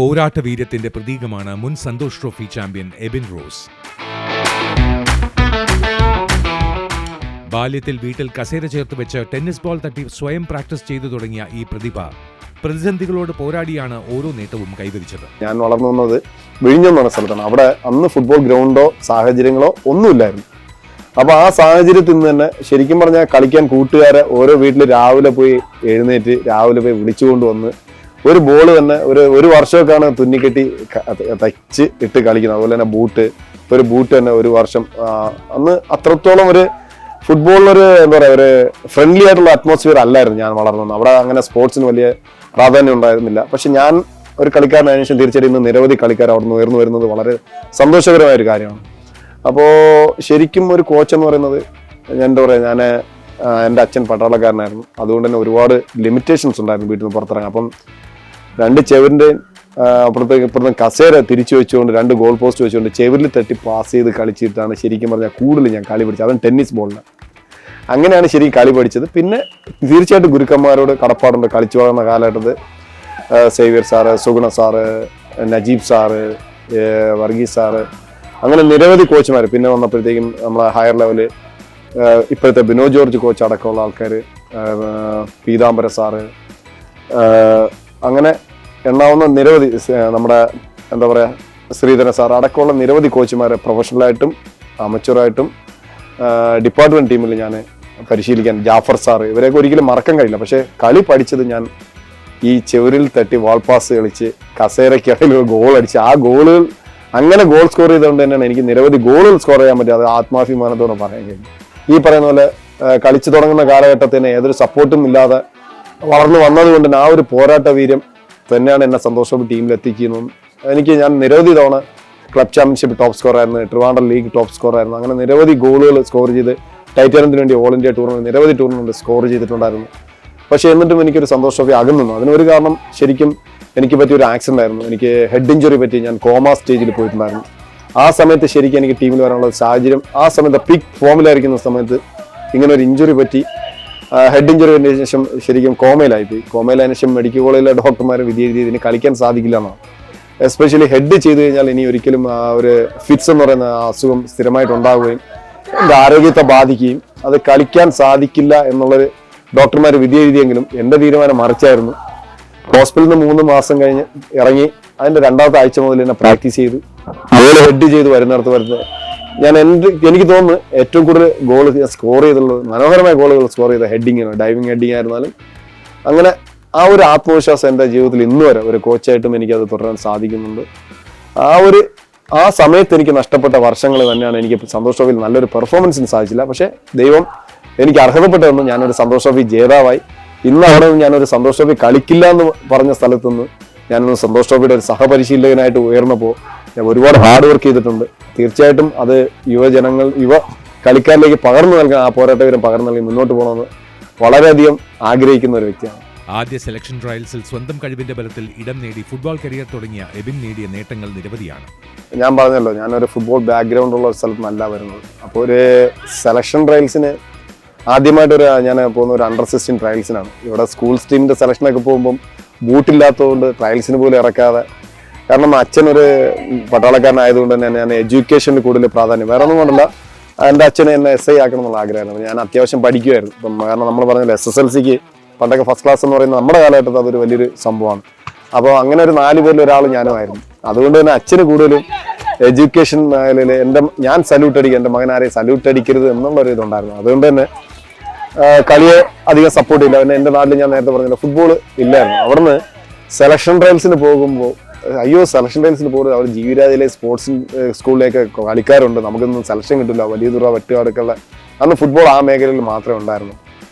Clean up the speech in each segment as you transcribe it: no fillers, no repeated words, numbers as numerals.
പോരാട്ട വീര്യത്തിന്റെ പ്രതീകമാണ് മുൻ Santosh trophy champion Ebin Rose. ബാല്യത്തിൽ വീട്ടിൽ കസേര ചേർത്ത് വെച്ച് ടെന്നീസ് ബോൾ തട്ടി സ്വയം പ്രാക്ടീസ് ചെയ്തു തുടങ്ങിയ ഈ പ്രതിഭ പ്രതിസന്ധികളോട് പോരാടിയാണ് ഓരോ നേട്ടവും കൈവരിച്ചത്. ഞാൻ വളർന്നു വന്നത് വിഴിഞ്ഞം എന്ന സ്ഥലത്താണ്. അവിടെ അന്ന് ഫുട്ബോൾ ഗ്രൗണ്ടോ സാഹചര്യങ്ങളോ ഒന്നുമില്ലായിരുന്നു. അപ്പോൾ ആ സാഹചര്യത്തിൽ നിന്ന് തന്നെ ശരിക്കും പറഞ്ഞാൽ കളിക്കാൻ കൂട്ടുകാരെ ഓരോ വീട്ടിൽ രാവിലെ പോയി എഴുന്നേറ്റ് രാവിലെ പോയി വിളിച്ചുകൊണ്ട് വന്ന് ഒരു ബോൾ തന്നെ ഒരു വർഷമൊക്കെയാണ് തുന്നിക്കെട്ടി തയ്ച്ച് ഇട്ട് കളിക്കുന്നത്. അതുപോലെ തന്നെ ഒരു ബൂട്ട് തന്നെ ഒരു വർഷം. അന്ന് അത്രത്തോളം ഒരു ഫുട്ബോളിനൊരു എന്താ പറയുക ഒരു ഫ്രണ്ട്ലി ആയിട്ടുള്ള അറ്റ്മോസ്ഫിയർ അല്ലായിരുന്നു ഞാൻ വളർന്നത്. അവിടെ അങ്ങനെ സ്പോർട്സിന് വലിയ പ്രാധാന്യം ഉണ്ടായിരുന്നില്ല. പക്ഷെ ഞാൻ ഒരു കളിക്കാരനായതിനു ശേഷം തീർച്ചയായിട്ടും ഇന്ന് നിരവധി കളിക്കാർ അവിടെ നിന്ന് ഉയർന്നു വരുന്നത് വളരെ സന്തോഷകരമായ ഒരു കാര്യമാണ്. അപ്പോൾ ശരിക്കും ഒരു കോച്ച് എന്ന് പറയുന്നത് എന്താ പറയുക, എൻ്റെ അച്ഛൻ പട്ടാളക്കാരനായിരുന്നു. അതുകൊണ്ട് തന്നെ ഒരുപാട് ലിമിറ്റേഷൻസ് ഉണ്ടായിരുന്നു വീട്ടിൽ നിന്ന് പുറത്തിറങ്ങാൻ. അപ്പം 2 ചെവിരിൻ്റെയും ഇപ്പുറത്തെ കസേര തിരിച്ചു വെച്ചുകൊണ്ട് 2 ഗോൾ പോസ്റ്റ് വെച്ചുകൊണ്ട് ചെവിരിൽ തട്ടി പാസ് ചെയ്ത് കളിച്ചിട്ടാണ് ശരിക്കും പറഞ്ഞാൽ കൂടുതൽ ഞാൻ കളി പഠിച്ചത്. അതും ടെന്നീസ് ബോളിന്. അങ്ങനെയാണ് ശരിക്കും കളി പഠിച്ചത്. പിന്നെ തീർച്ചയായിട്ടും ഗുരുക്കന്മാരോട് കടപ്പാടുണ്ട്. കളിച്ചു വളർന്ന കാലഘട്ടത്തിൽ Xavier sir, Suguna sir, Najeeb sir, Varghese sir, അങ്ങനെ നിരവധി കോച്ചുമാർ. പിന്നെ വന്നപ്പോഴത്തേക്കും നമ്മളെ ഹയർ ലെവല് ഇപ്പോഴത്തെ ബിനോയ് ജോർജ് കോച്ച് അടക്കമുള്ള ആൾക്കാർ, പീതാംബര സാറ്, അങ്ങനെ എണ്ണാവുന്ന നിരവധി നമ്മുടെ എന്താ പറയുക ശ്രീധരൻ സാർ അടക്കമുള്ള നിരവധി കോച്ചുമാരെ പ്രൊഫഷണലായിട്ടും അമച്വറായിട്ടും ഡിപ്പാർട്ട്മെന്റ് ടീമിൽ ഞാൻ പരിശീലിക്കാൻ, ജാഫർ സാറ്, ഇവരെയൊക്കെ ഒരിക്കലും മറക്കാൻ കഴിയില്ല. പക്ഷേ കളി പഠിച്ചത് ഞാൻ ഈ ചെവരിൽ തട്ടി വാൾ പാസ് കളിച്ച് കസേരയ്ക്കിടയിൽ ഗോൾ അടിച്ച് ആ ഗോളുകൾ അങ്ങനെ ഗോൾ സ്കോർ ചെയ്തുകൊണ്ട് തന്നെയാണ് എനിക്ക് നിരവധി ഗോളുകൾ സ്കോർ ചെയ്യാൻ പറ്റും. അത് ആത്മാഭിമാനത്തോടെ പറയാൻ കഴിയും. ഈ പറയുന്ന പോലെ കളിച്ചു തുടങ്ങുന്ന കാലഘട്ടത്തിന് ഏതൊരു സപ്പോർട്ടും ഇല്ലാതെ വളർന്നു വന്നതുകൊണ്ട് തന്നെ ആ ഒരു പോരാട്ട വീര്യം തന്നെയാണ് എന്നെ സന്തോഷം ടീമിൽ എത്തിക്കുന്നതും. ഞാൻ നിരവധി തവണ ക്ലബ് ചാമ്പ്യൻഷിപ്പ് ടോപ്പ് സ്കോർ ആയിരുന്നു, ട്രിവാൻഡ്രം ലീഗ് ടോപ്പ് സ്കോർ ആയിരുന്നു. അങ്ങനെ നിരവധി ഗോളുകൾ സ്കോർ ചെയ്ത് ടൈറ്റാനിയത്തിന് വേണ്ടി ഓൾ ഇന്ത്യ ടൂർണമെന്റ് നിരവധി ടൂർണമെന്റ് സ്കോർ ചെയ്തിട്ടുണ്ടായിരുന്നു. പക്ഷേ എന്നിട്ടും എനിക്കൊരു സന്തോഷ് ട്രോഫി അകന്നു. അതിനൊരു കാരണം ശരിക്കും എനിക്ക് പറ്റിയ ഒരു ആക്സിഡന്റ് ആയിരുന്നു. എനിക്ക് ഹെഡ് ഇഞ്ചുറി പറ്റി ഞാൻ കോമ സ്റ്റേജിൽ പോയിട്ടുണ്ടായിരുന്നു. ആ സമയത്ത് ശരിക്കും എനിക്ക് ടീമിൽ വരാനുള്ള സാഹചര്യം, ആ സമയത്ത് പീക്ക് ഫോമിലായിരിക്കുന്ന സമയത്ത് ഇങ്ങനെ ഒരു ഇഞ്ചുറി പറ്റി. ഹെഡ് ഇഞ്ചുറി വന്നതിന് ശേഷം ശരിക്കും കോമയിലായിപ്പോയി. കോമയിലായതിനു ശേഷം മെഡിക്കൽ കോളേജിലെ ഡോക്ടർമാർ വിധി എഴുതി ഇതിന് കളിക്കാൻ സാധിക്കില്ല എന്നാണ്. എസ്പെഷ്യലി ഹെഡ് ചെയ്ത് കഴിഞ്ഞാൽ ഇനി ഒരിക്കലും ആ ഒരു ഫിറ്റ്സ് എന്ന് പറയുന്ന അസുഖം സ്ഥിരമായിട്ട് ഉണ്ടാവുകയും എൻ്റെ ആരോഗ്യത്തെ ബാധിക്കുകയും അത് കളിക്കാൻ സാധിക്കില്ല എന്നുള്ളൊരു ഡോക്ടർമാർ വിധി എഴുതിയെങ്കിലും എൻ്റെ തീരുമാനം മറിച്ചായിരുന്നു. ഹോസ്പിറ്റലിൽ നിന്ന് 3 മാസം കഴിഞ്ഞ് ഇറങ്ങി അതിൻ്റെ 2ാമത്തെ ആഴ്ച മുതൽ തന്നെ പ്രാക്ടീസ് ചെയ്തു. അതുപോലെ ഹെഡ് ചെയ്ത് വരുന്നിടത്ത് എനിക്ക് തോന്നുന്നു ഏറ്റവും കൂടുതൽ ഗോൾ സ്കോർ ചെയ്തുള്ളത്, മനോഹരമായ ഗോളുകൾ സ്കോർ ചെയ്ത ഹെഡിങ്ങിന്, ഡൈവിങ് ഹെഡിങ് ആയിരുന്നാലും അങ്ങനെ ആ ഒരു ആത്മവിശ്വാസം എൻ്റെ ജീവിതത്തിൽ ഇന്ന് വരെ ഒരു കോച്ചായിട്ടും എനിക്കത് തുടരാൻ സാധിക്കുന്നുണ്ട്. ആ സമയത്ത് എനിക്ക് നഷ്ടപ്പെട്ട വർഷങ്ങൾ തന്നെയാണ് എനിക്ക് സന്തോഷ് ട്രോഫിയിൽ നല്ലൊരു പെർഫോമൻസിന് സാധിച്ചില്ല. പക്ഷേ ദൈവം എനിക്ക് അർഹതപ്പെട്ടതെന്ന് ഞാനൊരു സന്തോഷ് ട്രോഫി ജേതാവായി. ഇന്ന് അവിടെ നിന്ന് ഞാനൊരു സന്തോഷ് ട്രോഫി കളിക്കില്ല എന്ന് പറഞ്ഞ സ്ഥലത്ത് നിന്ന് ഞാനൊന്ന് സന്തോഷ് ട്രോഫിയുടെ ഒരു സഹപരിശീലകനായിട്ട് ഉയർന്നപ്പോൾ ഞാൻ ഒരുപാട് ഹാർഡ് വർക്ക് ചെയ്തിട്ടുണ്ട്. തീർച്ചയായിട്ടും അത് യുവ കളിക്കാരിലേക്ക് പകർന്നു നൽകാൻ, ആ പോരാട്ടവരും പകർന്നു നൽകി മുന്നോട്ട് പോകണമെന്ന് വളരെയധികം ആഗ്രഹിക്കുന്ന ഒരു വ്യക്തിയാണ്. ആദ്യ സെലക്ഷൻ ട്രയൽസിൽ സ്വന്തം കഴിവിന്റെ ബലത്തിൽ ഇടം നേടി ഫുട്ബോൾ കരിയർ തുടങ്ങിയ എബിൻ നേടിയ നേട്ടങ്ങൾ നിരവധിയാണ്. ഞാൻ പറഞ്ഞല്ലോ, ഞാനൊരു ഫുട്ബോൾ ബാക്ക്ഗ്രൗണ്ട് ഉള്ള ഒരു സ്ഥലത്ത് നല്ല വരുന്നത്. അപ്പോൾ ഒരു സെലക്ഷൻ ട്രയൽസിന് ആദ്യമായിട്ട് ഞാൻ പോകുന്ന ഒരു അണ്ടർ 16 ട്രയൽസിനാണ്. ഇവിടെ സ്കൂൾ ടീമിന്റെ സെലക്ഷനൊക്കെ പോകുമ്പം ബൂട്ടില്ലാത്തതുകൊണ്ട് ട്രയൽസിന് പോലും ഇറക്കാതെ, കാരണം അച്ഛനൊരു പട്ടാളക്കാരനായതുകൊണ്ട് തന്നെ ഞാൻ എഡ്യൂക്കേഷനിൽ കൂടുതൽ പ്രാധാന്യം, വേറെ ഒന്നും കൊണ്ടല്ല, എൻ്റെ അച്ഛനെ എന്നെ SI ആക്കണം എന്നുള്ള ആഗ്രഹമായിരുന്നു. ഞാൻ അത്യാവശ്യം പഠിക്കുമായിരുന്നു. ഇപ്പം കാരണം നമ്മൾ പറഞ്ഞല്ലോ SSLCക്ക് പണ്ടൊക്കെ ഫസ്റ്റ് ക്ലാസ് എന്ന് പറയുന്നത് നമ്മുടെ കാലഘട്ടത്തിൽ അതൊരു വലിയൊരു സംഭവമാണ്. അപ്പോൾ അങ്ങനെ ഒരു 4 പേരിൽ ഒരാൾ ഞാനുമായിരുന്നു. അതുകൊണ്ട് തന്നെ അച്ഛന് കൂടുതലും എഡ്യൂക്കേഷൻ മേഖലയിൽ ഞാൻ സല്യൂട്ട് അടിക്കുക, എൻ്റെ മകൻ ആരെയും സല്യൂട്ട് അടിക്കരുത് എന്നുള്ളൊരു ഇതുണ്ടായിരുന്നു. അതുകൊണ്ട് തന്നെ കളിയെ അധികം സപ്പോർട്ട് ചെയ്യില്ല. പിന്നെ എൻ്റെ നാട്ടിൽ ഞാൻ നേരത്തെ പറഞ്ഞില്ല, ഫുട്ബോൾ ഇല്ലായിരുന്നു. അവിടുന്ന് സെലക്ഷൻ ട്രയൽസിന് പോകുമ്പോൾ സെലക്ഷൻ ട്രയൽസിന് പോകുന്നത് അവർ ജീവിരാജിലെ സ്പോർട്സ് സ്കൂളിലേക്ക് കളിക്കാരുണ്ട്, നമുക്കൊന്നും സെലക്ഷൻ കിട്ടില്ല, വലിയ ദൂര വെട്ടുകാടൊക്കെയുള്ള അന്ന് ഫുട്ബോൾ ആ മേഖലയിൽ മാത്രമേ ഉണ്ടായിരുന്നു.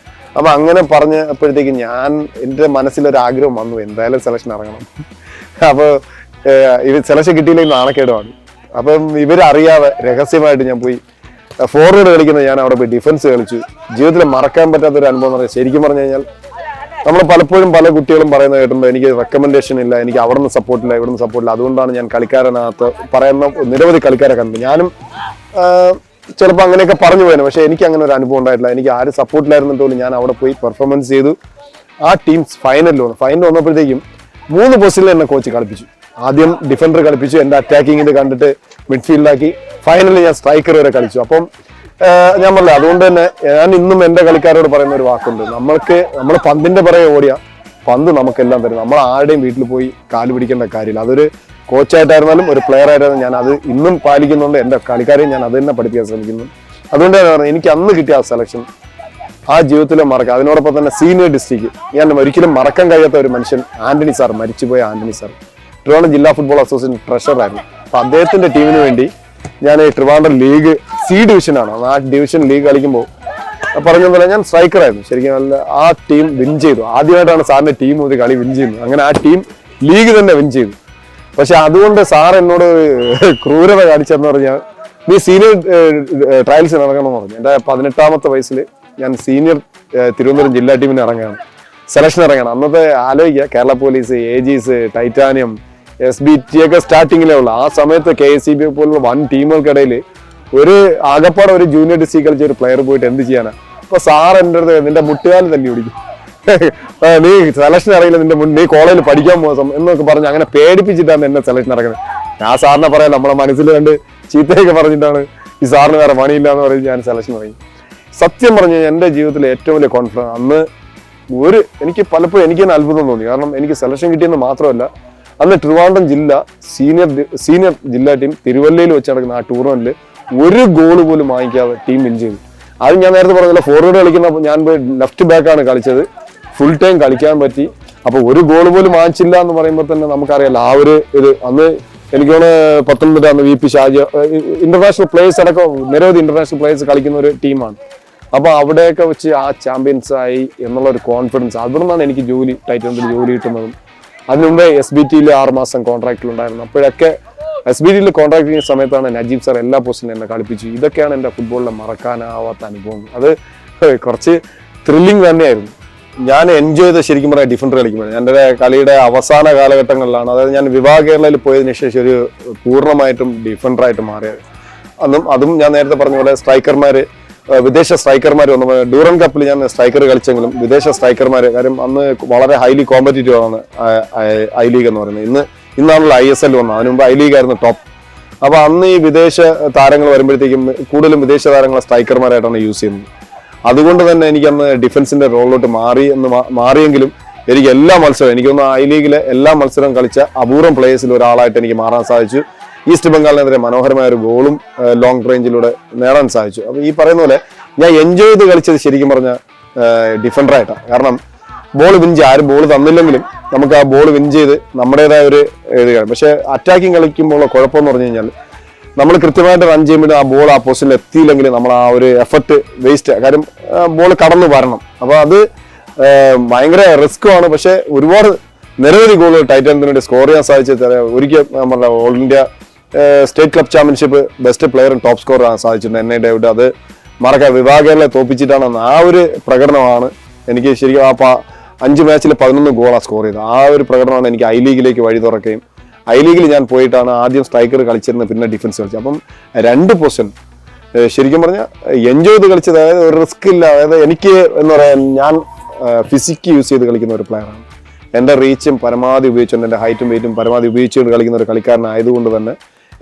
അപ്പം അങ്ങനെ പറഞ്ഞപ്പോഴത്തേക്കും എൻ്റെ മനസ്സിലൊരു ആഗ്രഹം വന്നു, എന്തായാലും സെലക്ഷൻ ഇറങ്ങണം. അപ്പോൾ സെലക്ഷൻ കിട്ടിയില്ലെങ്കിൽ നാണക്കേടുമാണ്. അപ്പം ഇവരറിയാതെ രഹസ്യമായിട്ട് ഞാൻ പോയി ഫോർവേഡ് കളിക്കുന്നത്, ഞാൻ അവിടെ പോയി ഡിഫൻസ് കളിച്ചു. ജീവിതത്തിൽ മറക്കാൻ പറ്റാത്തൊരു അനുഭവം എന്ന് പറഞ്ഞാൽ, ശരിക്കും പറഞ്ഞു കഴിഞ്ഞാൽ നമ്മൾ പലപ്പോഴും പല കുട്ടികളും പറയുന്നത് കേട്ടിട്ടുണ്ട്, എനിക്ക് റെക്കമെൻഡേഷൻ ഇല്ല, എനിക്ക് അവിടെ നിന്ന് സപ്പോർട്ടില്ല, ഇവിടെ നിന്ന് സപ്പോർട്ടില്ല, അതുകൊണ്ടാണ് ഞാൻ കളിക്കാരനകത്ത് പറയുന്ന നിരവധി കളിക്കാരെ കണ്ടു. ഞാനും ചിലപ്പോൾ അങ്ങനെയൊക്കെ പറഞ്ഞു പോയത്. പക്ഷേ എനിക്ക് അങ്ങനെ ഒരു അനുഭവം ഉണ്ടായിട്ടില്ല. എനിക്ക് ആരും സപ്പോർട്ടിലായിരുന്നിട്ട് പോലും ഞാൻ അവിടെ പോയി പെർഫോമൻസ് ചെയ്തു. ആ ടീം ഫൈനലിൽ വന്നപ്പോഴത്തേക്കും 3 പൊസിഷനിൽ എന്നെ കോച്ച് കളിപ്പിച്ചു. ആദ്യം ഡിഫൻഡർ കളിപ്പിച്ചു, എൻ്റെ അറ്റാക്കിങ്ങിൽ കണ്ടിട്ട് മിഡ്ഫീൽഡാക്കി, ഫൈനലി ഞാൻ സ്ട്രൈക്കർ വരെ കളിച്ചു. അപ്പം ഞാൻ പറഞ്ഞില്ല, അതുകൊണ്ട് തന്നെ ഞാൻ ഇന്നും എൻ്റെ കളിക്കാരോട് പറയുന്ന ഒരു വാക്കുണ്ട്, നമ്മൾ പന്തിന്റെ പിറകെ ഓടിയ പന്ത് നമുക്കെല്ലാം തരും. നമ്മൾ ആരുടെയും വീട്ടിൽ പോയി കാല് പിടിക്കേണ്ട കാര്യമില്ല. അതൊരു കോച്ചായിട്ടായിരുന്നാലും ഒരു പ്ലെയർ ആയിരുന്നാലും ഞാൻ അത് ഇന്നും പാലിക്കുന്നുണ്ട്. എൻ്റെ കളിക്കാരെയും ഞാൻ അത് തന്നെ പഠിപ്പിക്കാൻ ശ്രമിക്കുന്നു. അതുകൊണ്ട് തന്നെ പറഞ്ഞത്, എനിക്ക് അന്ന് കിട്ടിയ ആ സെലക്ഷൻ ആ ജീവിതത്തിലെ മറക്കാം. അതിനോടൊപ്പം തന്നെ സീനിയർ ഡിസ്ട്രിക്ട് ഞാൻ ഒരിക്കലും മറക്കാൻ കഴിയാത്ത ഒരു മനുഷ്യൻ ആന്റണി സാർ, മരിച്ചുപോയ ആന്റണി സാർ, ട്രിവാൻഡ്രം ജില്ലാ ഫുട്ബോൾ അസോസിയേഷൻ ട്രഷറായിരുന്നു. അപ്പൊ അദ്ദേഹത്തിന്റെ ടീമിന് വേണ്ടി ഞാൻ ട്രിവാൻഡ്രം ലീഗ് സി ഡിവിഷനാണ്, ആ ഡിവിഷൻ ലീഗ് കളിക്കുമ്പോൾ പറഞ്ഞ പോലെ ഞാൻ സ്ട്രൈക്കറായിരുന്നു. ശരിക്കും നല്ല ആ ടീം വിൻ ചെയ്തു. ആദ്യമായിട്ടാണ് സാറിന്റെ ടീം ഒരു കളി വിൻ ചെയ്യുന്നത്. അങ്ങനെ ആ ടീം ലീഗ് തന്നെ വിൻ ചെയ്തു. പക്ഷെ അതുകൊണ്ട് സാർ എന്നോട് ക്രൂരത കാണിച്ചെന്ന് പറഞ്ഞാൽ, നീ സീനിയർ ട്രയൽസിന് ഇറങ്ങണമെന്ന് പറഞ്ഞു. എൻ്റെ 18ാമത്തെ വയസ്സിൽ ഞാൻ സീനിയർ തിരുവനന്തപുരം ജില്ലാ ടീമിന് ഇറങ്ങുകയാണ്, സെലക്ഷൻ ഇറങ്ങണം. അന്നത്തെ ആലോചിക്കുക, Kerala police, AGs, titanium, SBT ഒക്കെ സ്റ്റാർട്ടിങ്ങിലേ ഉള്ളു. ആ സമയത്ത് KSCB പോലുള്ള വൻ ടീമുകൾക്കിടയിൽ ഒരു ആകപ്പാടെ ഒരു ജൂനിയർ ഡിസ്ട്രിക്ട് കളിച്ച ഒരു പ്ലെയർ പോയിട്ട് എന്ത് ചെയ്യാനാ? അപ്പൊ സാർ എൻ്റെ അടുത്ത് നിന്റെ മുട്ടുകാൽ തല്ലി പിടിക്കും, നീ സെലക്ഷൻ അറിയില്ല, നീ കോളേജിൽ പഠിക്കാൻ പോകും എന്നൊക്കെ പറഞ്ഞ് അങ്ങനെ പേടിപ്പിച്ചിട്ടാണ് എന്നെ സെലക്ഷൻ ഇറങ്ങുന്നത്. ഞാൻ സാറിനെ പറയാം, നമ്മളെ മനസ്സിൽ കണ്ട് ചീത്തയൊക്കെ പറഞ്ഞിട്ടാണ് ഈ സാറിന് വേറെ പണിയില്ല എന്ന് പറഞ്ഞ് ഞാൻ സെലക്ഷൻ ഇറങ്ങി. സത്യം പറഞ്ഞു എൻ്റെ ജീവിതത്തിലെ ഏറ്റവും വലിയ കോൺഫിഡൻസ് അന്ന് എനിക്ക് പലപ്പോഴും എനിക്ക് തന്നെ അത്ഭുതം തോന്നി. കാരണം എനിക്ക് സെലക്ഷൻ കിട്ടിയെന്ന് മാത്രമല്ല, അന്ന് ട്രിവാൻഡ്രം ജില്ല സീനിയർ ജില്ലാ ടീം തിരുവല്ലയിൽ വെച്ച് നടക്കുന്ന ആ ടൂർണമെന്റിൽ ഒരു ഗോള് പോലും വാങ്ങിക്കാതെ ടീം വിൻ ചെയ്തു. അത് ഞാൻ നേരത്തെ പറഞ്ഞില്ല, ഫോർവേഡ് കളിക്കുന്ന ഞാൻ പോയി ലെഫ്റ്റ് ബാക്കാണ് കളിച്ചത്, ഫുൾ ടൈം കളിക്കാൻ പറ്റി. അപ്പൊ ഒരു ഗോള് പോലും വാങ്ങിച്ചില്ല എന്ന് പറയുമ്പോൾ തന്നെ നമുക്കറിയാലോ ആ ഒരു ഇത്. അന്ന് എനിക്ക് തോന്നുന്നു പത്തനംതിട്ട അന്ന് VP ഷാജി, ഇന്റർനാഷണൽ പ്ലേയേഴ്സ് അടക്കം നിരവധി ഇന്റർനാഷണൽ പ്ലേയേഴ്സ് കളിക്കുന്ന ഒരു ടീമാണ്. അപ്പൊ അവിടെയൊക്കെ വെച്ച് ആ ചാമ്പ്യൻസ് ആയി എന്നുള്ള ഒരു കോൺഫിഡൻസ്, അവിടെ നിന്നാണ് എനിക്ക് ടൈറ്റനിൽ ജോലി കിട്ടുന്നതും. അതിനു മുമ്പേ SBTയിൽ 6 മാസം കോൺട്രാക്റ്റിലുണ്ടായിരുന്നു. അപ്പോഴൊക്കെ SBTയിൽ കോൺട്രാക്ട് ചെയ്യുന്ന സമയത്താണ് നജീബ് സാർ എല്ലാ പോസ്റ്റിലും എന്നെ കളിപ്പിച്ചു. ഇതൊക്കെയാണ് എൻ്റെ ഫുട്ബോളിലെ മറക്കാനാവാത്ത അനുഭവം. അത് കുറച്ച് ത്രില്ലിംഗ് തന്നെയായിരുന്നു. ഞാൻ എൻജോയ് ചെയ്ത് ശരിക്കും പറയാം ഡിഫൻഡർ കളിക്കുമ്പോൾ. എൻ്റെ കളിയുടെ അവസാന കാലഘട്ടങ്ങളിലാണ്, അതായത് ഞാൻ വിവാഹ കേരളയിൽ പോയതിനു ശേഷം ഒരു പൂർണ്ണമായിട്ടും ഡിഫൻഡറായിട്ട് മാറിയത്. അതും ഞാൻ നേരത്തെ പറഞ്ഞ പോലെ സ്ട്രൈക്കർമാര്, വിദേശ സ്ട്രൈക്കർമാർ വന്നു. ഡ്യൂറൻ കപ്പിൽ ഞാൻ സ്ട്രൈക്കർ കളിച്ചെങ്കിലും വിദേശ സ്ട്രൈക്കർമാർ, കാര്യം അന്ന് വളരെ ഹൈലി കോമ്പറ്റീറ്റീവ് ആണ് ഐ ലീഗ് എന്ന് പറയുന്നത്. ഇന്നാണല്ലോ ISL വന്നത്, അതിന് മുമ്പ് ഐ ലീഗ് ആയിരുന്നു ടോപ്പ്. അപ്പൊ അന്ന് ഈ വിദേശ താരങ്ങൾ വരുമ്പോഴത്തേക്കും കൂടുതലും വിദേശ താരങ്ങളെ സ്ട്രൈക്കർമാരായിട്ടാണ് യൂസ് ചെയ്യുന്നത്. അതുകൊണ്ട് തന്നെ എനിക്കന്ന് ഡിഫൻസിന്റെ റോളിലോട്ട് മാറിയെങ്കിലും എനിക്ക് എല്ലാ മത്സരവും, എനിക്കൊന്ന് ഐ ലീഗിലെ എല്ലാ മത്സരവും കളിച്ച അപൂർവം പ്ലേയേഴ്സിൽ ഒരാളായിട്ട് എനിക്ക് മാറാൻ സാധിച്ചു. ഈസ്റ്റ് ബംഗാളിനെതിരെ മനോഹരമായ ഒരു ഗോളും ലോങ് റേഞ്ചിലൂടെ നേടാൻ സാധിച്ചു. അപ്പൊ ഈ പറയുന്ന പോലെ ഞാൻ എൻജോയ് ചെയ്ത് കളിച്ചത് ശരിക്കും പറഞ്ഞ ഡിഫൻഡറായിട്ടാണ്. കാരണം ബോൾ വിൻ ചെയ്ത്, ആരും ബോൾ തന്നില്ലെങ്കിലും നമുക്ക് ആ ബോൾ വിൻ ചെയ്ത് നമ്മുടേതായ ഒരു ഇത് കാണും. പക്ഷെ അറ്റാക്കിങ് കളിക്കുമ്പോൾ കുഴപ്പമെന്ന് പറഞ്ഞു കഴിഞ്ഞാൽ, നമ്മൾ കൃത്യമായിട്ട് റൺ ചെയ്യുമ്പോൾ ആ ബോൾ ആ പൊസിഷനിൽ എത്തിയില്ലെങ്കിൽ നമ്മൾ ആ ഒരു എഫർട്ട് വേസ്റ്റ്. കാര്യം ബോൾ കടന്നു വരണം. അപ്പൊ അത് ഭയങ്കര റിസ്ക്കുമാണ്. പക്ഷെ നിരവധി ഗോളുകൾ ടൈറ്റൻസിന് വേണ്ടി സ്കോർ ചെയ്യാൻ സാധിച്ചത്. ഒരിക്കൽ നമ്മുടെ all India state club championship best പ്ലെയറും ടോപ്പ് സ്കോർ ആകാൻ സാധിച്ചിട്ടുണ്ട് NA ഡേവിഡ്. അത് മറക്കാൻ വിഭാഗങ്ങളെ തോപ്പിച്ചിട്ടാണ് ആ ഒരു പ്രകടനമാണ് എനിക്ക് ശരിക്കും. ആ 5 മാച്ചിൽ 11 ഗോളാണ് സ്കോർ ചെയ്തത്. ആ ഒരു പ്രകടനമാണ് എനിക്ക് ഐ ലീഗിലേക്ക് വഴി തുറക്കുകയും, ഐ ലീഗിൽ ഞാൻ പോയിട്ടാണ് ആദ്യം സ്ട്രൈക്കർ കളിച്ചിരുന്നത്, പിന്നെ ഡിഫൻസ് കളിച്ചത്. അപ്പം 2 പൊസിഷൻ ശരിക്കും പറഞ്ഞാൽ എൻജോയ് ചെയ്ത് കളിച്ചത്. അതായത് ഒരു റിസ്ക് ഇല്ല. അതായത് എനിക്ക് എന്ന് പറയാൻ, ഞാൻ ഫിസിക്ക് യൂസ് ചെയ്ത് കളിക്കുന്ന ഒരു പ്ലെയറാണ്. എൻ്റെ റീച്ചും പരമാവധി ഉപയോഗിച്ചുകൊണ്ട്, എൻ്റെ ഹൈറ്റും വെയിറ്റും പരമാവധി ഉപയോഗിച്ചുകൊണ്ട് കളിക്കുന്ന ഒരു കളിക്കാരനായതുകൊണ്ട് തന്നെ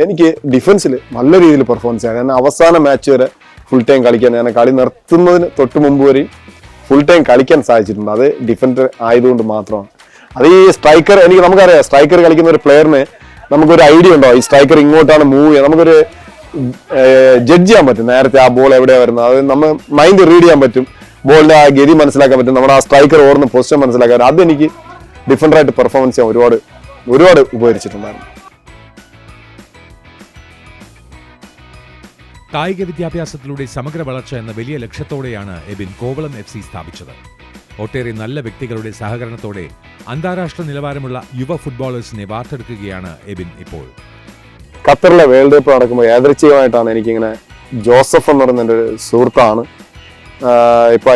എനിക്ക് ഡിഫൻസിൽ നല്ല രീതിയിൽ പെർഫോമൻസ് ചെയ്യാൻ, ഞാൻ അവസാന മാച്ച് വരെ ഫുൾ ടൈം കളിക്കാൻ, ഞാൻ കളി നിർത്തുന്നതിന് തൊട്ട് മുമ്പ് വരെയും ഫുൾ ടൈം കളിക്കാൻ സാധിച്ചിട്ടുണ്ട്. അത് ഡിഫൻഡർ ആയതുകൊണ്ട് മാത്രമാണ്. അത് ഈ സ്ട്രൈക്കർ, നമുക്കറിയാം സ്ട്രൈക്കർ കളിക്കുന്ന ഒരു പ്ലെയറിന് നമുക്കൊരു ഐഡിയ ഉണ്ടോ, ഈ സ്ട്രൈക്കർ ഇങ്ങോട്ടാണ് മൂവ് ചെയ്യുക, നമുക്കൊരു ജഡ്ജ് ചെയ്യാൻ പറ്റും നേരത്തെ ആ ബോൾ എവിടെയാണ് വരുന്നത്. അത് നമ്മൾ മൈൻഡ് റീഡ് ചെയ്യാൻ പറ്റും, ബോളിന്റെ ആ ഗതി മനസ്സിലാക്കാൻ പറ്റും, നമ്മുടെ ആ സ്ട്രൈക്കർ ഓടുന്ന പൊസിഷൻ മനസ്സിലാക്കാൻ. അതെനിക്ക് ഡിഫൻഡറായിട്ട് പെർഫോമൻസ് ചെയ്യാൻ ഒരുപാട് ഉപകരിച്ചിട്ടുണ്ടായിരുന്നു. കായിക വിദ്യാഭ്യാസത്തിലൂടെ സമഗ്ര വളർച്ച എന്ന വലിയ ലക്ഷ്യത്തോടെയാണ് എബിൻ കോവളം FC സ്ഥാപിച്ചത്. ഒട്ടേറെ നല്ല വ്യക്തികളുടെ സഹകരണത്തോടെ അന്താരാഷ്ട്ര നിലവാരമുള്ള യുവ ഫുട്ബോളേഴ്സിനെ വാർത്തെടുക്കുകയാണ് എബിൻ ഇപ്പോൾ. ഖത്തറിലെ വേൾഡ് കപ്പ് നടക്കുമ്പോൾ യാദൃച്ഛികമായിട്ടാണ് എനിക്കിങ്ങനെ ജോസഫ് എന്ന് പറയുന്ന ഒരു സുഹൃത്താണ്, ഇപ്പൊ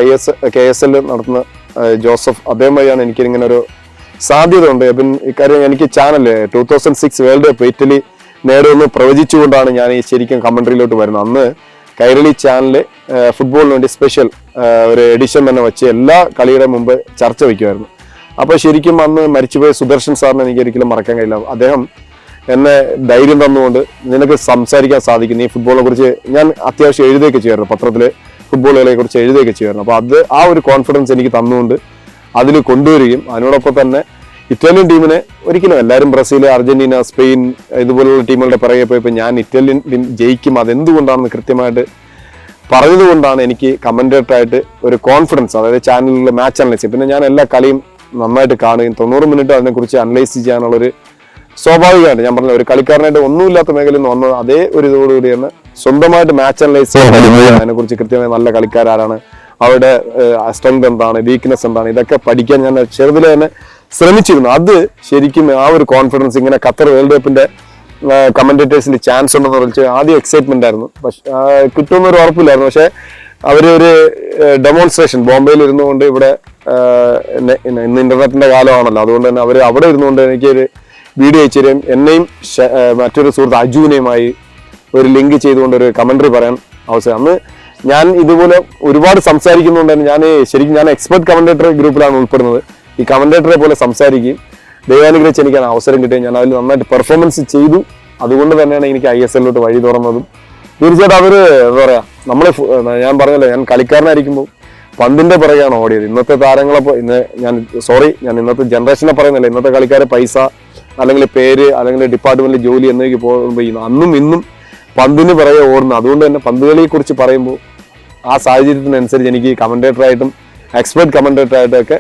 KSL നടത്തുന്ന ജോസഫ്, അദ്ദേഹം വഴിയാണ് എനിക്കിങ്ങനെ ഒരു സാധ്യത ഉണ്ട്. എബിൻ ഇക്കാര്യം എനിക്ക് ചാനല് 2006 വേൾഡ് കപ്പ് ഇറ്റലി നേടുമെന്ന് പ്രവചിച്ചുകൊണ്ടാണ് ഞാൻ ഈ ശരിക്കും കമന്ററിയിലോട്ട് വരുന്നത്. അന്ന് കൈരളി ചാനല് ഫുട്ബോളിന് വേണ്ടി സ്പെഷ്യൽ ഒരു എഡിഷൻ തന്നെ വെച്ച് എല്ലാ കളിയുടെ മുമ്പ് ചർച്ച വയ്ക്കുമായിരുന്നു. അപ്പോൾ ശരിക്കും അന്ന് മരിച്ചുപോയ സുദർശൻ സാറിനെ എനിക്ക് ഒരിക്കലും മറക്കാൻ കഴിയില്ല. അദ്ദേഹം എന്നെ ധൈര്യം തന്നുകൊണ്ട് നിനക്ക് സംസാരിക്കാൻ സാധിക്കും, നീ ഫുട്ബോളിനെ കുറിച്ച്, ഞാൻ അത്യാവശ്യം എഴുതുകയൊക്കെ ചെയ്യുമായിരുന്നു, പത്രത്തിൽ ഫുട്ബോളുകളെ കുറിച്ച് എഴുതുകയൊക്കെ ചെയ്യുമായിരുന്നു. അപ്പോൾ അത് ആ ഒരു കോൺഫിഡൻസ് എനിക്ക് തന്നുകൊണ്ട് അതിൽ കൊണ്ടുവരികയും അതിനോടൊപ്പം തന്നെ ഇറ്റാലിയൻ ടീമിനെ ഒരിക്കലും എല്ലാവരും ബ്രസീൽ, അർജന്റീന, സ്പെയിൻ ഇതുപോലുള്ള ടീമുകളുടെ പിറകെ പോയപ്പോൾ ഞാൻ ഇറ്റാലിയൻ ടീം ജയിക്കും അതെന്തുകൊണ്ടാണെന്ന് കൃത്യമായിട്ട് പറഞ്ഞതുകൊണ്ടാണ് എനിക്ക് കമന്റേറ്ററായിട്ട് ഒരു കോൺഫിഡൻസ്, അതായത് ചാനലിൽ മാച്ച് അനലൈസ് ചെയ്യും. പിന്നെ ഞാൻ എല്ലാ കളിയും നന്നായിട്ട് കാണുകയും 90 മിനിറ്റ് അതിനെക്കുറിച്ച് അനലൈസ് ചെയ്യാനുള്ളൊരു സ്വാഭാവികമായിട്ട്, ഞാൻ പറഞ്ഞ ഒരു കളിക്കാരനായിട്ട് ഒന്നുമില്ലാത്ത മേഖലയിൽ നിന്ന് വന്നത് അതേ ഒരു ഇതോടുകൂടിയാണ് സ്വന്തമായിട്ട് മാച്ച് അനലൈസ് ചെയ്യാൻ, അതിനെക്കുറിച്ച് കൃത്യമായി നല്ല കളിക്കാരാണ്, അവരുടെ സ്ട്രെങ്ത് എന്താണ്, വീക്ക്നെസ് എന്താണ്, ഇതൊക്കെ പഠിക്കാൻ ഞാൻ ചെറുതിലെ തന്നെ ശ്രമിച്ചിരുന്നു. അത് ശരിക്കും ആ ഒരു കോൺഫിഡൻസ് ഇങ്ങനെ ഖത്തർ വേൾഡ് കപ്പിന്റെ കമന്റേറ്റേഴ്സിന് ചാൻസ് ഉണ്ടെന്ന് പറഞ്ഞാൽ ആദ്യം എക്സൈറ്റ്മെന്റ് ആയിരുന്നു, പക്ഷെ കിട്ടുമെന്നൊരു ഉറപ്പില്ലായിരുന്നു. പക്ഷെ അവരൊരു ഡെമോൺസ്ട്രേഷൻ ബോംബെയിൽ ഇരുന്നുകൊണ്ട്, ഇവിടെ ഇന്ന് ഇന്റർനെറ്റിന്റെ കാലമാണല്ലോ, അതുകൊണ്ട് തന്നെ അവർ അവിടെ ഇരുന്നുകൊണ്ട് എനിക്കൊരു വീഡിയോ അയച്ചു തരും, എന്നെയും മറ്റൊരു സുഹൃത്ത് അജുവിനെയുമായി ഒരു ലിങ്ക് ചെയ്തുകൊണ്ട് ഒരു കമന്ററി പറയാൻ അവസരം. അന്ന് ഞാൻ ഇതുപോലെ ഒരുപാട് സംസാരിക്കുന്നുണ്ട് തന്നെ ഞാൻ എക്സ്പെർട്ട് കമന്റേറ്റർ ഗ്രൂപ്പിലാണ് ഉൾപ്പെടുന്നത്. ഈ കമന്റേറ്ററെ പോലെ സംസാരിക്കുകയും ദൈവാനുഗ്രഹിച്ച് എനിക്ക് അവസരം കിട്ടുകയും ഞാൻ അതിൽ നന്നായിട്ട് പെർഫോമൻസ് ചെയ്തു. അതുകൊണ്ട് തന്നെയാണ് എനിക്ക് ISL വഴി തുറന്നതും. തീർച്ചയായിട്ടും അതൊരു എന്താ പറയാ, ഞാൻ പറഞ്ഞല്ലോ, ഞാൻ കളിക്കാരനായിരിക്കുമ്പോൾ പന്തിന്റെ പിറകെയാണ് ഓടിയത്. ഇന്നത്തെ താരങ്ങളെ ഞാൻ ഇന്നത്തെ ജനറേഷനെ പറയുന്നില്ല, ഇന്നത്തെ കളിക്കാരെ പൈസ അല്ലെങ്കിൽ പേര് അല്ലെങ്കിൽ ഡിപ്പാർട്ട്മെന്റിൽ ജോലി എന്നൊക്കെ പോകുമ്പോൾ അന്നും ഇന്നും പന്തിന് പിറകെ ഓടുന്നു. അതുകൊണ്ട് തന്നെ പന്തുകളിയെ കുറിച്ച് പറയുമ്പോൾ ആ സാഹചര്യത്തിനനുസരിച്ച് എനിക്ക് കമന്റേറ്ററായിട്ടും എക്സ്പെർട്ട് കമന്റേറ്ററായിട്ടും ഒക്കെ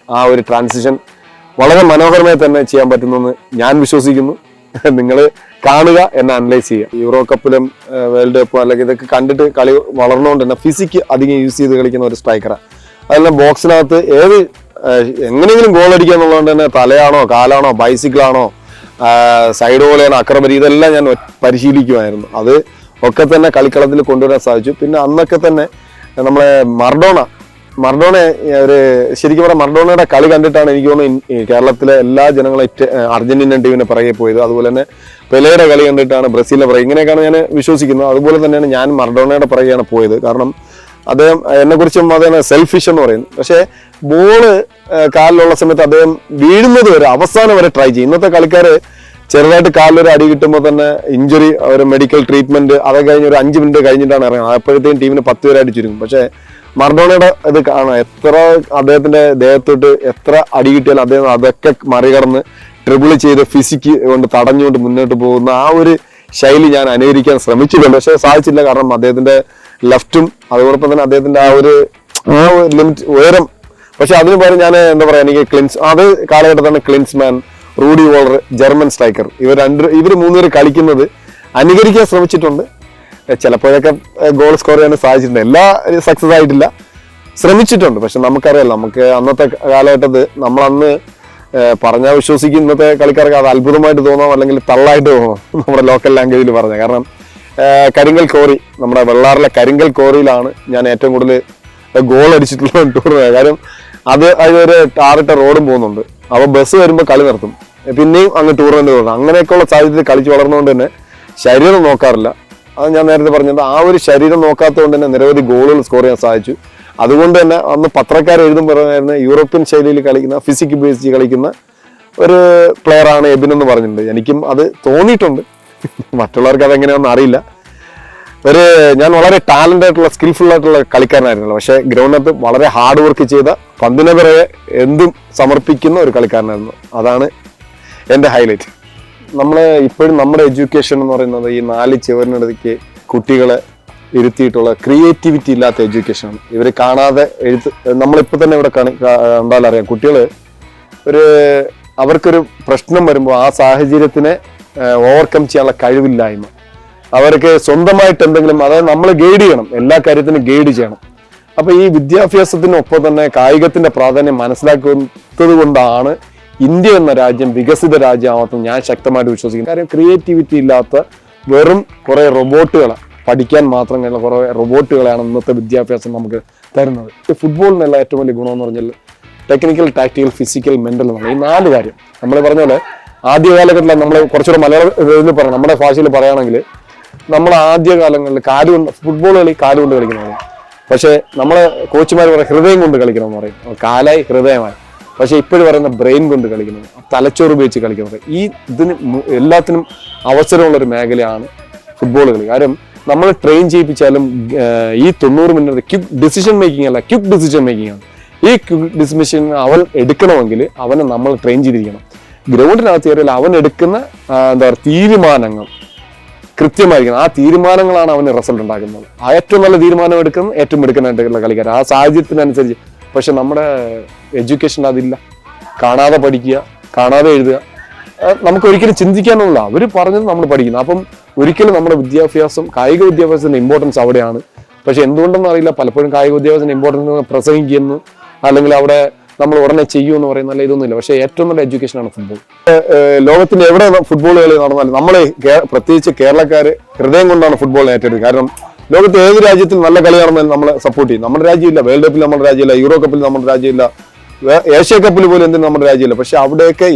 ആ ഒരു ട്രാൻസിഷൻ വളരെ മനോഹരമായി തന്നെ ചെയ്യാൻ പറ്റുന്നെന്ന് ഞാൻ വിശ്വസിക്കുന്നു. നിങ്ങൾ കാണുക, എന്നെ അനലൈസ് ചെയ്യുക. യൂറോ കപ്പിലും വേൾഡ് കപ്പും അല്ലെങ്കിൽ ഇതൊക്കെ കണ്ടിട്ട് കളി വളർന്നുകൊണ്ട് തന്നെ ഫിസിക്ക് അധികം യൂസ് ചെയ്ത് കളിക്കുന്ന ഒരു സ്ട്രൈക്കറാണ്. അതെല്ലാം ബോക്സിനകത്ത് എങ്ങനെയെങ്കിലും ഗോൾ അടിക്കുക എന്നുള്ളതുകൊണ്ട് തന്നെ തലയാണോ കാലാണോ ബൈസിക്കിളാണോ സൈഡ് വോളിയാണോ അക്രമരി, ഇതെല്ലാം ഞാൻ പരിശീലിക്കുമായിരുന്നു. അത് ഒക്കെ തന്നെ കളിക്കളത്തിൽ കൊണ്ടുവരാൻ സാധിച്ചു. പിന്നെ അന്നൊക്കെ തന്നെ നമ്മളെ മർഡോണ ശരിക്കും പറഞ്ഞാൽ മർഡോണയുടെ കളി കണ്ടിട്ടാണ് എനിക്ക് തോന്നുന്നു കേരളത്തിലെ എല്ലാ ജനങ്ങളും അർജന്റീനൻ ടീമിനെ പിറകെ പോയത്. അതുപോലെ തന്നെ പെലെയുടെ കളി കണ്ടിട്ടാണ് ബ്രസീലിനെ പിറകെ, ഇങ്ങനെയൊക്കെയാണ് ഞാൻ വിശ്വസിക്കുന്നത്. അതുപോലെ തന്നെയാണ് ഞാൻ മർഡോണയുടെ പിറകെയാണ് പോയത്. കാരണം അദ്ദേഹം എന്നെക്കുറിച്ചും അദ്ദേഹം സെൽഫിഷ് എന്ന് പറയുന്നു. പക്ഷേ ബോള് കാലിലുള്ള സമയത്ത് അദ്ദേഹം വീഴുന്നത് വരെ അവസാനം വരെ ട്രൈ ചെയ്യും. ഇന്നത്തെ കളിക്കാർ ചെറുതായിട്ട് കാലിലൊരു അടി കിട്ടുമ്പോൾ തന്നെ ഇഞ്ചുറി, ഒരു മെഡിക്കൽ ട്രീറ്റ്മെന്റ്, അത് കഴിഞ്ഞ് ഒരു 5 മിനിറ്റ് കഴിഞ്ഞിട്ടാണ് ഇറങ്ങുന്നത്. അപ്പോഴത്തേക്കും ടീമിന് 10 പേരായിട്ട് ചുരുങ്ങും. പക്ഷേ മർഡോണയുടെ ഇത് കാണാം, എത്ര അദ്ദേഹത്തിന്റെ ദേഹത്തോട്ട് എത്ര അടി കിട്ടിയാലും അദ്ദേഹം അതൊക്കെ മറികടന്ന് ട്രിബിൾ ചെയ്ത് ഫിസിക്ക് കൊണ്ട് തടഞ്ഞുകൊണ്ട് മുന്നോട്ട് പോകുന്ന ആ ഒരു ശൈലി ഞാൻ അനുകരിക്കാൻ ശ്രമിച്ചിട്ടുണ്ട്. പക്ഷെ സാധിച്ചില്ല. കാരണം അദ്ദേഹത്തിന്റെ ലെഫ്റ്റും അതോടൊപ്പം തന്നെ അദ്ദേഹത്തിന്റെ ആ ഒരു ലിമിറ്റ് ഉയരം. പക്ഷെ അതിന് പകരം ഞാൻ എന്താ പറയാ, എനിക്ക് അത് കാലഘട്ടത്താണ് ക്ലിൻസ്മാൻ, റൂഡി വോളർ, ജർമ്മൻ സ്ട്രൈക്കർ, ഇവർ 3 പേര് കളിക്കുന്നത് അനുകരിക്കാൻ ശ്രമിച്ചിട്ടുണ്ട്. ചിലപ്പോഴൊക്കെ ഗോൾ സ്കോർ ചെയ്യാൻ സാധിച്ചിട്ടുണ്ട്. എല്ലാ സക്സസ് ആയിട്ടില്ല, ശ്രമിച്ചിട്ടുണ്ട്. പക്ഷെ നമുക്കറിയാലോ, നമുക്ക് അന്നത്തെ കാലഘട്ടത്ത് നമ്മളന്ന് പറഞ്ഞാൽ വിശ്വസിക്കും ഇന്നത്തെ കളിക്കാർക്ക് അത് അത്ഭുതമായിട്ട് തോന്നാം, അല്ലെങ്കിൽ തള്ളായിട്ട് തോന്നാം, നമ്മുടെ ലോക്കൽ ലാംഗ്വേജിൽ പറഞ്ഞ. കാരണം കരിങ്കൽ കോറി, നമ്മുടെ വെള്ളാറിലെ കരിങ്കൽ കോറിയിലാണ് ഞാൻ ഏറ്റവും കൂടുതൽ ഗോൾ അടിച്ചിട്ടുള്ള ടൂർണമെന്റ്. കാര്യം അതിനൊരു ടാറിട്ട റോഡും പോകുന്നുണ്ട്. അപ്പോൾ ബസ് വരുമ്പോൾ കളി നിർത്തും, പിന്നെയും അങ്ങ് ടൂർണമെന്റ് തുടങ്ങും. അങ്ങനെയൊക്കെയുള്ള സാഹചര്യത്തിൽ കളിച്ച് വളർന്നുകൊണ്ട് തന്നെ ശരീരം നോക്കാറില്ല. അത് ഞാൻ നേരത്തെ പറഞ്ഞത്, ആ ഒരു ശരീരം നോക്കാത്തതുകൊണ്ട് തന്നെ നിരവധി ഗോളുകൾ സ്കോർ ചെയ്യാൻ സാധിച്ചു. അതുകൊണ്ട് തന്നെ അന്ന് പത്രക്കാർ എഴുതുമ്പോഴായിരുന്നു യൂറോപ്യൻ ശൈലിയിൽ കളിക്കുന്ന, ഫിസിക്ക് ബേസിച്ച് കളിക്കുന്ന ഒരു പ്ലെയറാണ് എബിൻ എന്ന് പറഞ്ഞിട്ടുണ്ട്. എനിക്കും അത് തോന്നിയിട്ടുണ്ട്. മറ്റുള്ളവർക്ക് അതെങ്ങനെയാണെന്ന് അറിയില്ല. ഞാൻ വളരെ ടാലന്റ് ആയിട്ടുള്ള, സ്കിൽഫുൾ ആയിട്ടുള്ള കളിക്കാരനായിരുന്നല്ലോ. പക്ഷെ ഗ്രൗണ്ടിനകത്ത് വളരെ ഹാർഡ് വർക്ക് ചെയ്ത, പന്തിനെ പിറകെ എന്തും സമർപ്പിക്കുന്ന ഒരു കളിക്കാരനായിരുന്നു. അതാണ് എൻ്റെ ഹൈലൈറ്റ്. ഇപ്പോഴും നമ്മുടെ എഡ്യൂക്കേഷൻ എന്ന് പറയുന്നത് ഈ 4 ചുവരിനടുത്തേക്ക് കുട്ടികളെ ഇരുത്തിയിട്ടുള്ള ക്രിയേറ്റിവിറ്റി ഇല്ലാത്ത എഡ്യൂക്കേഷനാണ്. ഇവർ കാണാതെ നമ്മളിപ്പോൾ തന്നെ ഇവിടെ കണ്ടാലറിയാം, കുട്ടികൾ അവർക്കൊരു പ്രശ്നം വരുമ്പോൾ ആ സാഹചര്യത്തിനെ ഓവർകം ചെയ്യാനുള്ള കഴിവില്ലായ്മ, അവർക്ക് സ്വന്തമായിട്ട് എന്തെങ്കിലും, അതായത് നമ്മൾ ഗൈഡ് ചെയ്യണം, എല്ലാ കാര്യത്തിനും ഗൈഡ് ചെയ്യണം. അപ്പൊ ഈ വിദ്യാഭ്യാസത്തിനൊപ്പം തന്നെ കായികത്തിന്റെ പ്രാധാന്യം മനസ്സിലാക്കുന്നത് കൊണ്ടാണ് ഇന്ത്യ എന്ന രാജ്യം വികസിത രാജ്യമാണെന്ന് ഞാൻ ശക്തമായിട്ട് വിശ്വസിക്കുന്നു. കാര്യം ക്രിയേറ്റിവിറ്റി ഇല്ലാത്ത വെറും കുറെ റോബോട്ടുകളെ, പഠിക്കാൻ മാത്രം കഴിയുന്ന കുറെ റോബോട്ടുകളാണ് ഇന്നത്തെ വിദ്യാഭ്യാസം നമുക്ക് തരുന്നത്. ഫുട്ബോളിനുള്ള ഏറ്റവും വലിയ ഗുണമെന്ന് പറഞ്ഞാൽ ടെക്നിക്കൽ, ടാക്ടിക്കൽ, ഫിസിക്കൽ, മെന്റൽ എന്നുള്ള ഈ 4 കാര്യം. നമ്മൾ പറഞ്ഞ പോലെ ആദ്യ കാലഘട്ടത്തിൽ നമ്മൾ കുറച്ചുകൂടെ മലയാളത്തിൽ പറയാം, നമ്മുടെ ഭാഷയിൽ പറയുകയാണെങ്കിൽ നമ്മൾ ആദ്യ കാലങ്ങളിൽ ഫുട്ബോൾ കളി കാലുകൊണ്ട് കളിക്കുന്നതാണ്. പക്ഷെ നമ്മളെ കോച്ചുമാർ പറയും ഹൃദയം കൊണ്ട് കളിക്കണം എന്ന് പറയും. കാലായി ഹൃദയമായി. പക്ഷെ ഇപ്പോഴും പറയുന്ന ബ്രെയിൻ കൊണ്ട് കളിക്കുന്നത്, തലച്ചോറ് ഉപയോഗിച്ച് കളിക്കുന്നത്, ഇതിന് എല്ലാത്തിനും അവസരമുള്ളൊരു മേഖലയാണ് ഫുട്ബോൾ കളി. കാര്യം നമ്മൾ ട്രെയിൻ ചെയ്യിപ്പിച്ചാലും ഈ 90 മിനിറ്റ് ക്വിക്ക് ഡിസിഷൻ മേക്കിംഗ് അല്ല, ക്വിക്ക് ഡിസിഷൻ മേക്കിംഗ് ആണ്. ഈ ക്വിക്ക് ഡിസിഷൻ അവൻ എടുക്കണമെങ്കിൽ അവനെ നമ്മൾ ട്രെയിൻ ചെയ്തിരിക്കണം. ഗ്രൗണ്ടിനകത്ത് കയറിയാൽ അവൻ എടുക്കുന്ന തീരുമാനങ്ങൾ കൃത്യമായിരിക്കണം. ആ തീരുമാനങ്ങളാണ് അവന് റിസൾട്ട് ഉണ്ടാക്കുന്നത്. ആ ഏറ്റവും നല്ല തീരുമാനം എടുക്കുന്ന ഏറ്റവും എടുക്കാനായിട്ടുള്ള കളിക്കാരൻ ആ സാഹചര്യത്തിനനുസരിച്ച്. പക്ഷെ നമ്മുടെ എഡ്യൂക്കേഷൻ അതില്ല. കാണാതെ പഠിക്കുക, കാണാതെ എഴുതുക, നമുക്ക് ഒരിക്കലും ചിന്തിക്കാനുള്ള അവർ പറഞ്ഞത് നമ്മൾ പഠിക്കുന്നു. അപ്പം ഒരിക്കലും നമ്മുടെ വിദ്യാഭ്യാസം, കായിക വിദ്യാഭ്യാസത്തിന്റെ ഇമ്പോർട്ടൻസ് അവിടെയാണ്. പക്ഷെ എന്തുകൊണ്ടെന്ന് അറിയില്ല, പലപ്പോഴും കായിക വിദ്യാഭ്യാസത്തിന്റെ ഇമ്പോർട്ടൻസ് പ്രസംഗിക്കുന്നു, അല്ലെങ്കിൽ അവിടെ നമ്മൾ ഉടനെ ചെയ്യുമെന്ന് പറയുന്ന നല്ല ഇതൊന്നുമില്ല. പക്ഷെ ഏറ്റവും നല്ല എഡ്യൂക്കേഷനാണ് ഫുട്ബോൾ. ലോകത്തിന്റെ എവിടെ ഫുട്ബോൾ കളി നടന്നാലും നമ്മളെ പ്രത്യേകിച്ച് കേരളക്കാര് ഹൃദയം കൊണ്ടാണ് ഫുട്ബോൾ ഏറ്റെടുത്തത്. കാരണം ലോകത്ത് ഏത് രാജ്യത്തിൽ നല്ല കളി നടന്നാലും നമ്മളെ സപ്പോർട്ട് ചെയ്യും. നമ്മുടെ രാജ്യമില്ല, വേൾഡ് കപ്പിൽ നമ്മുടെ രാജ്യമില്ല, യൂറോ കപ്പിൽ നമ്മുടെ രാജ്യമില്ല, ഏഷ്യ കപ്പിൽ പോലും എന്തിനും നമ്മുടെ രാജ്യമില്ല. പക്ഷെ അവിടെയൊക്കെ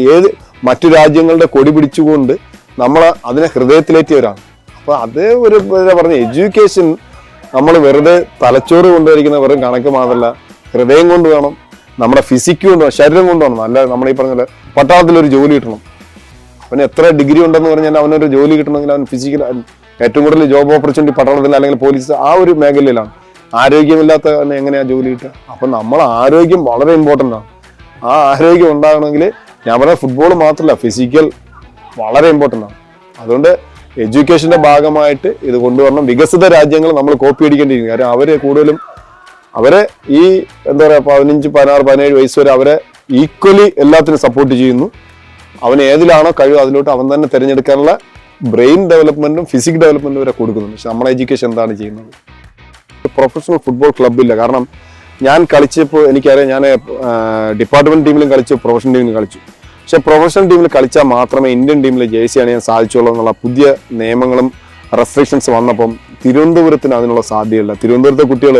മറ്റു രാജ്യങ്ങളുടെ കൊടി പിടിച്ചുകൊണ്ട് നമ്മൾ അതിനെ ഹൃദയത്തിലേറ്റിയവരാണ്. അപ്പൊ അത് ഒരു പറഞ്ഞ എഡ്യൂക്കേഷൻ നമ്മൾ വെറുതെ തലച്ചോറ് കൊണ്ടുവരിക്കുന്ന വെറും കണക്ക് മാത്രമല്ല, ഹൃദയം കൊണ്ട് വേണം, നമ്മുടെ ഫിസിക്ക് കൊണ്ട് വേണം, ശരീരം കൊണ്ട് വേണം. അല്ല നമ്മൾ ഈ പറഞ്ഞ പട്ടാളത്തിലൊരു ജോലി കിട്ടണം. അവന് എത്ര ഡിഗ്രി ഉണ്ടെന്ന് പറഞ്ഞാൽ അവനൊരു ജോലി കിട്ടണമെങ്കിൽ അവൻ ഫിസിക്കൽ ഏറ്റവും കൂടുതൽ ജോബ് ഓപ്പർച്യൂണിറ്റി പട്ടാളത്തിൽ അല്ലെങ്കിൽ പോലീസ് ആ ഒരു മേഖലയിലാണ്. ആരോഗ്യമില്ലാത്ത എങ്ങനെയാ ജോലി കിട്ടുക? അപ്പൊ നമ്മൾ ആരോഗ്യം വളരെ ഇമ്പോർട്ടൻ്റ് ആണ്. ആ ആരോഗ്യം ഉണ്ടാകണമെങ്കിൽ ഞാൻ പറഞ്ഞ ഫുട്ബോൾ മാത്രമല്ല, ഫിസിക്കൽ വളരെ ഇമ്പോർട്ടൻ്റ് ആണ്. അതുകൊണ്ട് എഡ്യൂക്കേഷന്റെ ഭാഗമായിട്ട് ഇത് കൊണ്ടുവരണം. വികസിത രാജ്യങ്ങൾ നമ്മൾ കോപ്പി അടിക്കേണ്ടിയിരിക്കും. കാരണം അവര് കൂടുതലും ഈ 15, 16, 17 വയസ്സ് വരെ അവരെ ഈക്വലി എല്ലാത്തിനും സപ്പോർട്ട് ചെയ്യുന്നു. അവൻ ഏതിലാണോ കഴിവ് അതിലോട്ട് അവൻ തന്നെ തിരഞ്ഞെടുക്കാനുള്ള ബ്രെയിൻ ഡെവലപ്മെന്റും ഫിസിക് ഡെവലപ്മെന്റും വരെ കൊടുക്കുന്നുണ്ട്. പക്ഷെ നമ്മളെ എഡ്യൂക്കേഷൻ എന്താണ് ചെയ്യുന്നത്? പ്രൊഫഷണൽ ഫുട്ബോൾ ക്ലബില്ല. കാരണം ഞാൻ കളിച്ചപ്പോൾ എനിക്കറിയാം, ഞാൻ ഡിപ്പാർട്ട്മെന്റ് ടീമിലും കളിച്ചു, പ്രൊഫഷണൽ ടീമിലും കളിച്ചു. പക്ഷെ പ്രൊഫഷണൽ ടീമിൽ കളിച്ചാൽ മാത്രമേ ഇന്ത്യൻ ടീമിലെ ജേഴ്സി അണിയാൻ സാധിച്ചുള്ളൂ എന്നുള്ള പുതിയ നിയമങ്ങളും റെസ്ട്രിക്ഷൻസ് വന്നപ്പം തിരുവനന്തപുരത്തിന് അതിനുള്ള സാധ്യതയില്ല. തിരുവനന്തപുരത്തെ കുട്ടികൾ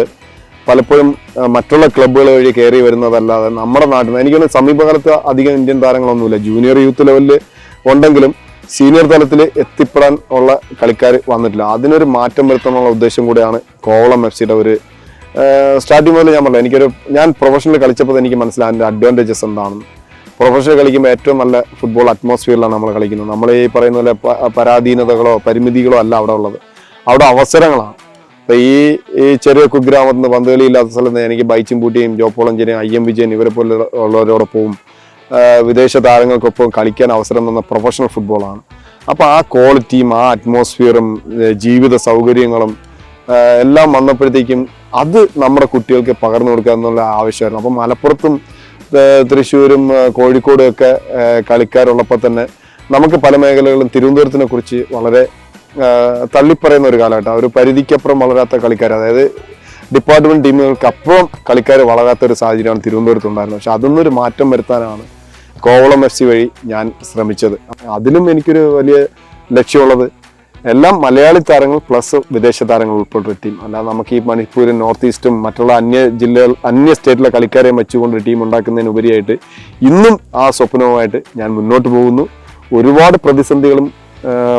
പലപ്പോഴും മറ്റുള്ള ക്ലബ്ബുകൾ വഴി കയറി വരുന്നതല്ലാതെ നമ്മുടെ നാട്ടിൽ നിന്ന് എനിക്കൊന്ന് സമീപകാലത്ത് അധികം ഇന്ത്യൻ താരങ്ങളൊന്നുമില്ല. ജൂനിയർ യൂത്ത് ലെവലിൽ ഉണ്ടെങ്കിലും സീനിയർ തലത്തിൽ എത്തിപ്പെടാൻ ഉള്ള കളിക്കാർ വന്നിട്ടില്ല. അതിനൊരു മാറ്റം വരുത്താനുള്ള ഉദ്ദേശം കൂടെയാണ് കോവളം FC-യുടെ ഒരു സ്റ്റാർട്ടിങ് മുതൽ ഞാൻ പറഞ്ഞു. ഞാൻ പ്രൊഫഷണൽ കളിച്ചപ്പോൾ എനിക്ക് മനസ്സിലായി അതിൻ്റെ അഡ്വാൻറ്റേജസ് എന്താണെന്ന്. പ്രൊഫഷണൽ കളിക്കുമ്പോൾ ഏറ്റവും നല്ല ഫുട്ബോൾ അറ്റ്മോസ്ഫിയറിലാണ് നമ്മൾ കളിക്കുന്നത്. നമ്മൾ ഈ പറയുന്ന പോലെ പരാധീനതകളോ പരിമിതികളോ അല്ല അവിടെ ഉള്ളത്, അവിടെ അവസരങ്ങളാണ്. അപ്പൊ ഈ ചെറിയ കുഗ്രാമത്തിൽ നിന്ന് പന്തുകളി ഇല്ലാത്ത സ്ഥലത്ത് എനിക്ക് ബൈച്ചും പൂട്ടിയും ജോപ്പോളഞ്ചേരിയും IM വിജയൻ ഇവരെ പോലെ ഉള്ളവരോടൊപ്പവും വിദേശ താരങ്ങൾക്കൊപ്പം കളിക്കാൻ അവസരം തന്ന പ്രൊഫഷണൽ ഫുട്ബോളാണ്. അപ്പൊ ആ ക്വാളിറ്റിയും ആ അറ്റ്മോസ്ഫിയറും ജീവിത സൗകര്യങ്ങളും എല്ലാം വന്നപ്പോഴത്തേക്കും അത് നമ്മുടെ കുട്ടികൾക്ക് പകർന്നു കൊടുക്കുക എന്നുള്ള ആവശ്യമായിരുന്നു. അപ്പം മലപ്പുറത്തും തൃശ്ശൂരും കോഴിക്കോടും ഒക്കെ കളിക്കാരുള്ളപ്പോൾ തന്നെ നമുക്ക് പല മേഖലകളിലും തിരുവനന്തപുരത്തിനെ കുറിച്ച് വളരെ തള്ളിപ്പറയുന്ന ഒരു കാലഘട്ടം. ഒരു പരിധിക്കപ്പുറം വളരാത്ത കളിക്കാർ, അതായത് ഡിപ്പാർട്ട്മെന്റ് ടീമുകൾക്ക് അപ്പുറം കളിക്കാർ വളരാത്ത ഒരു സാഹചര്യമാണ് തിരുവനന്തപുരത്ത് ഉണ്ടായിരുന്നത്. പക്ഷെ അതൊന്നൊരു മാറ്റം വരുത്താനാണ് കോവളം FC വഴി ഞാൻ ശ്രമിച്ചത്. അതിലും എനിക്കൊരു വലിയ ലക്ഷ്യമുള്ളത് എല്ലാം മലയാളി താരങ്ങൾ പ്ലസ് വിദേശ താരങ്ങൾ ഉൾപ്പെട്ടൊരു ടീം. അല്ലാതെ നമുക്ക് ഈ മണിപ്പൂരും നോർത്ത് ഈസ്റ്റും മറ്റുള്ള അന്യ സ്റ്റേറ്റിലെ കളിക്കാരെയും വെച്ചുകൊണ്ട് ടീം ഉണ്ടാക്കുന്നതിനുപരിയായിട്ട് ഇന്നും ആ സ്വപ്നവുമായിട്ട് ഞാൻ മുന്നോട്ട് പോകുന്നു. ഒരുപാട് പ്രതിസന്ധികളും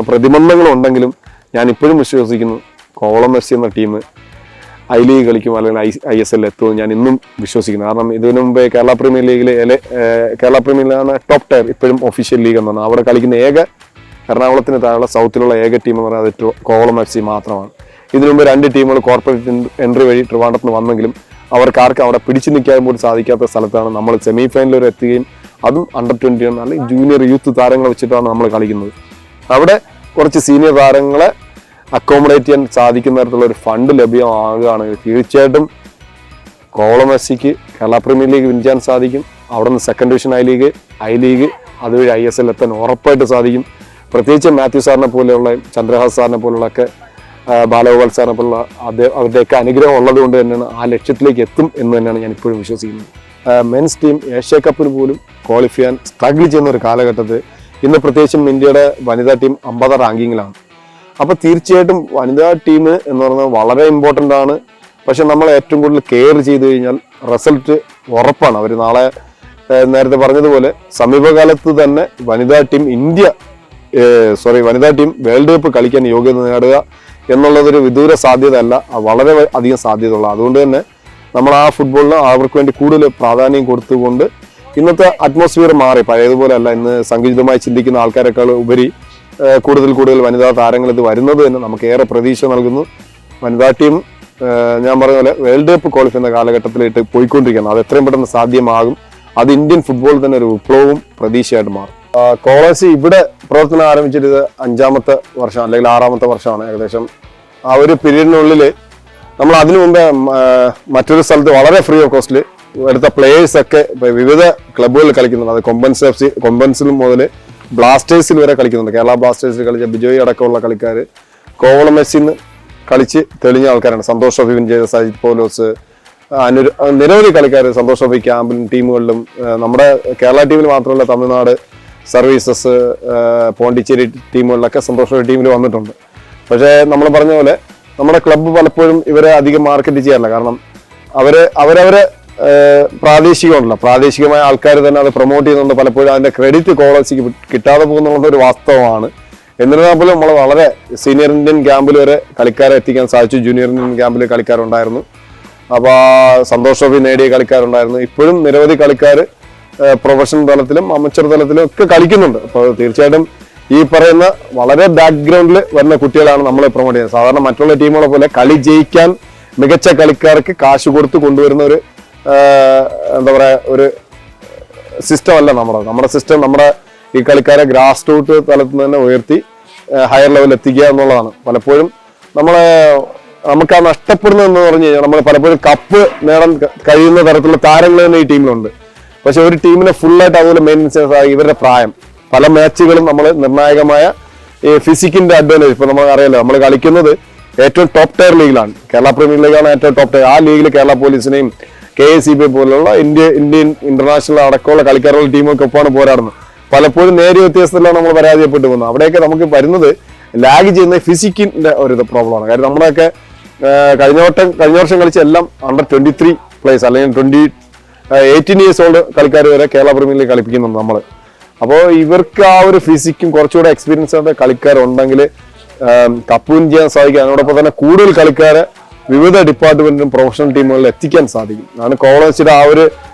പ്രതിബന്ധങ്ങളും ഉണ്ടെങ്കിലും ഞാൻ ഇപ്പോഴും വിശ്വസിക്കുന്നു കോവളം FC എന്ന ടീം I ലീഗ് കളിക്കും അല്ലെങ്കിൽ ISL എത്തുമെന്ന് ഞാൻ ഇന്നും വിശ്വസിക്കുന്നു. കാരണം ഇതിനു മുമ്പേ കേരള പ്രീമിയർ ലീഗിലാണ് ടോപ്പ് ടയർ ഇപ്പോഴും ഒഫീഷ്യൽ ലീഗ് എന്ന് പറഞ്ഞാൽ അവിടെ കളിക്കുന്ന ഏക എറണാകുളത്തിന് താഴെ സൗത്തിലുള്ള ഏക ടീം എന്ന് പറയുന്നത് കോവളം FC മാത്രമാണ്. ഇതിനു മുമ്പ് 2 ടീമുകൾ കോർപ്പറേറ്റ് എൻട്രി വഴി ട്രിവാൻഡ്രത്തിന് വന്നെങ്കിലും അവർക്കാർക്കും അവിടെ പിടിച്ചു നിൽക്കാൻ പോലും സാധിക്കാത്ത സ്ഥലത്താണ് നമ്മൾ സെമി ഫൈനൽ വരെ എത്തുകയും അതും അണ്ടർ 21 അല്ലെങ്കിൽ ജൂനിയർ യൂത്ത് താരങ്ങൾ വെച്ചിട്ടാണ് നമ്മൾ കളിക്കുന്നത്. അവിടെ കുറച്ച് സീനിയർ താരങ്ങളെ അക്കോമഡേറ്റ് ചെയ്യാൻ സാധിക്കുന്ന തരത്തിലുള്ള ഒരു ഫണ്ട് ലഭ്യമാകുകയാണെങ്കിൽ തീർച്ചയായിട്ടും കോവളം FC-ക്ക് കേരള പ്രീമിയർ ലീഗ് വിൻ ചെയ്യാൻ സാധിക്കും. അവിടെ നിന്ന് സെക്കൻഡ് ഡിവിഷൻ ഐ ലീഗ് അതുവഴി ISL എത്താൻ ഉറപ്പായിട്ട് സാധിക്കും. പ്രത്യേകിച്ച് മാത്യു സാറിനെ പോലെയുള്ള ചന്ദ്രഹാസ് സാറിനെ പോലുള്ള ഒക്കെ ബാലഗോപാൽ സാറിനെ പോലുള്ള അവരുടെയൊക്കെ അനുഗ്രഹം ഉള്ളത് കൊണ്ട് തന്നെയാണ് ആ ലക്ഷ്യത്തിലേക്ക് എത്തും എന്ന് തന്നെയാണ് ഞാൻ ഇപ്പോഴും വിശ്വസിക്കുന്നത്. മെൻസ് ടീം ഏഷ്യ കപ്പിന് പോലും ക്വാളിഫൈ ചെയ്യാൻ സ്ട്രഗിൾ ചെയ്യുന്ന ഒരു കാലഘട്ടത്തിൽ ഇന്ന് പ്രത്യേകിച്ചും ഇന്ത്യയുടെ വനിതാ ടീം 50 റാങ്കിങ്ങിലാണ്. അപ്പോൾ തീർച്ചയായിട്ടും വനിതാ ടീം എന്ന് പറയുന്നത് വളരെ ഇമ്പോർട്ടൻ്റ് ആണ്. പക്ഷെ നമ്മൾ ഏറ്റവും കൂടുതൽ കെയർ ചെയ്ത് കഴിഞ്ഞാൽ റിസൾട്ട് ഉറപ്പാണ്. അവർ നാളെ നേരത്തെ പറഞ്ഞതുപോലെ സമീപകാലത്ത് തന്നെ വനിതാ ടീം വേൾഡ് കപ്പ് കളിക്കാൻ യോഗ്യത നേടുക എന്നുള്ളതൊരു വിദൂര സാധ്യത അല്ല, വളരെ അധികം സാധ്യതയുള്ള. അതുകൊണ്ട് തന്നെ നമ്മൾ ആ ഫുട്ബോളിന് അവർക്ക് വേണ്ടി കൂടുതൽ പ്രാധാന്യം കൊടുത്തുകൊണ്ട് ഇന്നത്തെ അറ്റ്മോസ്ഫിയർ മാറി, പഴയതുപോലെ അല്ല. ഇന്ന് സങ്കുചിതമായി ചിന്തിക്കുന്ന ആൾക്കാരെക്കാൾ ഉപരി കൂടുതൽ വനിതാ താരങ്ങൾ ഇത് വരുന്നത് തന്നെ നമുക്ക് ഏറെ പ്രതീക്ഷ നൽകുന്നു. വനിതാ ടീം ഞാൻ പറഞ്ഞ പോലെ വേൾഡ് കപ്പ് ക്വാളിഫൈ എന്ന കാലഘട്ടത്തിലേക്ക് പോയിക്കൊണ്ടിരിക്കുകയാണ്. അത് എത്രയും പെട്ടെന്ന് സാധ്യമാകും. അത് ഇന്ത്യൻ ഫുട്ബോളിൽ തന്നെ ഒരു വിപ്ലവവും പ്രതീക്ഷയായിട്ട് മാറും. കോളേജ് ഇവിടെ പ്രവർത്തനം ആരംഭിച്ചിട്ട് 5-ാമത്തെ വർഷം അല്ലെങ്കിൽ 6-ാമത്തെ വർഷമാണ് ഏകദേശം. ആ ഒരു പീരീഡിനുള്ളിൽ നമ്മൾ അതിനു മുമ്പേ മറ്റൊരു സ്ഥലത്ത് വളരെ ഫ്രീ ഓഫ് കോസ്റ്റിൽ എടുത്ത പ്ലേയേഴ്സ് ഒക്കെ വിവിധ ക്ലബ്ബുകളിൽ കളിക്കുന്നുണ്ട്. അത് കൊമ്പൻസിൽ മുതൽ ബ്ലാസ്റ്റേഴ്സിൽ വരെ കളിക്കുന്നുണ്ട്. കേരള ബ്ലാസ്റ്റേഴ്സിൽ കളിച്ച ബിജോയ് അടക്കമുള്ള കളിക്കാർ കോവളം എഫ്സിന്ന് കളിച്ച് തെളിഞ്ഞ ആൾക്കാരാണ്. സന്തോഷ് ട്രോഫി വിൻ ചെയ്ത സജിത് പോലോസ്, നിരവധി കളിക്കാർ സന്തോഷ് ട്രോഫി ക്യാമ്പിലും ടീമുകളിലും, നമ്മുടെ കേരള ടീമിൽ മാത്രമല്ല തമിഴ്നാട് സർവീസസ്, പോണ്ടിച്ചേരി ടീമുകളിലൊക്കെ സന്തോഷ് ട്രോഫി ടീമിൽ വന്നിട്ടുണ്ട്. പക്ഷേ നമ്മൾ പറഞ്ഞ പോലെ നമ്മുടെ ക്ലബ്ബ് പലപ്പോഴും ഇവരെ അധികം മാർക്കറ്റ് ചെയ്യാറില്ല. കാരണം അവരവരെ പ്രാദേശികമായ ആൾക്കാർ തന്നെ അത് പ്രൊമോട്ട് ചെയ്യുന്നുണ്ട്. പലപ്പോഴും അതിന്റെ ക്രെഡിറ്റ് കോളേജിക്ക് കിട്ടാതെ പോകുന്നുള്ള ഒരു വാസ്തവമാണ്. എന്നിരുന്നാൽ പോലും നമ്മൾ വളരെ സീനിയർ ഇന്ത്യൻ ക്യാമ്പിൽ വരെ കളിക്കാരെ എത്തിക്കാൻ സാധിച്ചു. ജൂനിയർ ഇന്ത്യൻ ക്യാമ്പിൽ കളിക്കാരുണ്ടായിരുന്നു. അപ്പോൾ സന്തോഷ് ട്രോഫി നേടിയ കളിക്കാരുണ്ടായിരുന്നു. ഇപ്പോഴും നിരവധി കളിക്കാർ പ്രൊഫഷണൽ തലത്തിലും അമച്ചർ തലത്തിലും ഒക്കെ കളിക്കുന്നുണ്ട്. അപ്പോൾ തീർച്ചയായിട്ടും ഈ പറയുന്ന വളരെ ബാക്ക്ഗ്രൗണ്ടിൽ വരുന്ന കുട്ടികളാണ് നമ്മൾ പ്രൊമോട്ട് ചെയ്യുന്നത്. സാധാരണ മറ്റുള്ള ടീമുകളെ പോലെ കളി ജയിക്കാൻ മികച്ച കളിക്കാർക്ക് കാശ് കൊടുത്ത് കൊണ്ടുവരുന്ന ഒരു എന്താ പറയാ ഒരു സിസ്റ്റം അല്ല നമ്മുടെ സിസ്റ്റം. നമ്മുടെ ഈ കളിക്കാരെ ഗ്രാസ് റൂട്ട് തലത്തിൽ തന്നെ ഉയർത്തി ഹയർ ലെവലിൽ എത്തിക്കുക എന്നുള്ളതാണ്. പലപ്പോഴും നമുക്ക് ആ നഷ്ടപ്പെടുന്നതെന്ന് പറഞ്ഞു കഴിഞ്ഞാൽ നമ്മൾ പലപ്പോഴും കപ്പ് നേടാൻ കഴിയുന്ന തരത്തിലുള്ള താരങ്ങൾ തന്നെ ഈ ടീമിലുണ്ട്. പക്ഷെ ഒരു ടീമിനെ ഫുള്ളായിട്ട് അതുപോലെ മെയിൻറ്റെയിൻസ് ആയി ഇവരുടെ പ്രായം പല മാച്ചുകളും നമ്മൾ നിർണായകമായ ഈ ഫിസിക്കിന്റെ അഡ്വാൻറ്റേജ്. ഇപ്പൊ നമ്മൾ അറിയാലോ, നമ്മൾ കളിക്കുന്നത് ഏറ്റവും ടോപ്പ് ടയർ ലീഗിലാണ്. കേരള പ്രീമിയർ ലീഗാണ് ഏറ്റവും ടോപ്പ് ടയർ. ആ ലീഗിൽ കേരള പോലീസിനെയും KACB പോലുള്ള ഇന്ത്യൻ ഇന്റർനാഷണൽ അടക്കമുള്ള കളിക്കാരുള്ള ടീമൊക്കെ ഒപ്പമാണ് പോരാടുന്നത്. പലപ്പോഴും നേരിയ വ്യത്യാസത്തിലാണ് നമ്മൾ പരാജയപ്പെട്ടു പോകുന്നത്. അവിടെയൊക്കെ നമുക്ക് വരുന്നത് ലാഗ് ചെയ്യുന്ന ഫിസിക്കിന്റെ ഒരു പ്രോബ്ലമാണ്. കാര്യം നമ്മളൊക്കെ കഴിഞ്ഞ വർഷം കളിച്ച എല്ലാം അണ്ടർ 23 പ്ലേയേഴ്സ് അല്ലെങ്കിൽ 18 ഇയേഴ്സ് ഓൾഡ് കളിക്കാർ വരെ കേരള പ്രീമിയർ ലീഗ് കളിപ്പിക്കുന്നുണ്ട് നമ്മൾ. അപ്പോൾ ഇവർക്ക് ആ ഒരു ഫിസിക്കും കുറച്ചുകൂടെ എക്സ്പീരിയൻസ് ആയിട്ട് കളിക്കാരുണ്ടെങ്കിൽ കപ്പ് വിൻ ചെയ്യാൻ സാധിക്കും. അതിനോടൊപ്പം തന്നെ കൂടുതൽ കളിക്കാരെ വിവിധ ഡിപ്പാർട്ട്മെന്റിലും പ്രൊഫഷണൽ ടീമുകളിൽ എത്തിക്കാൻ സാധിക്കും. അതാണ് കോളേജിന്റെ ആ ഒരു,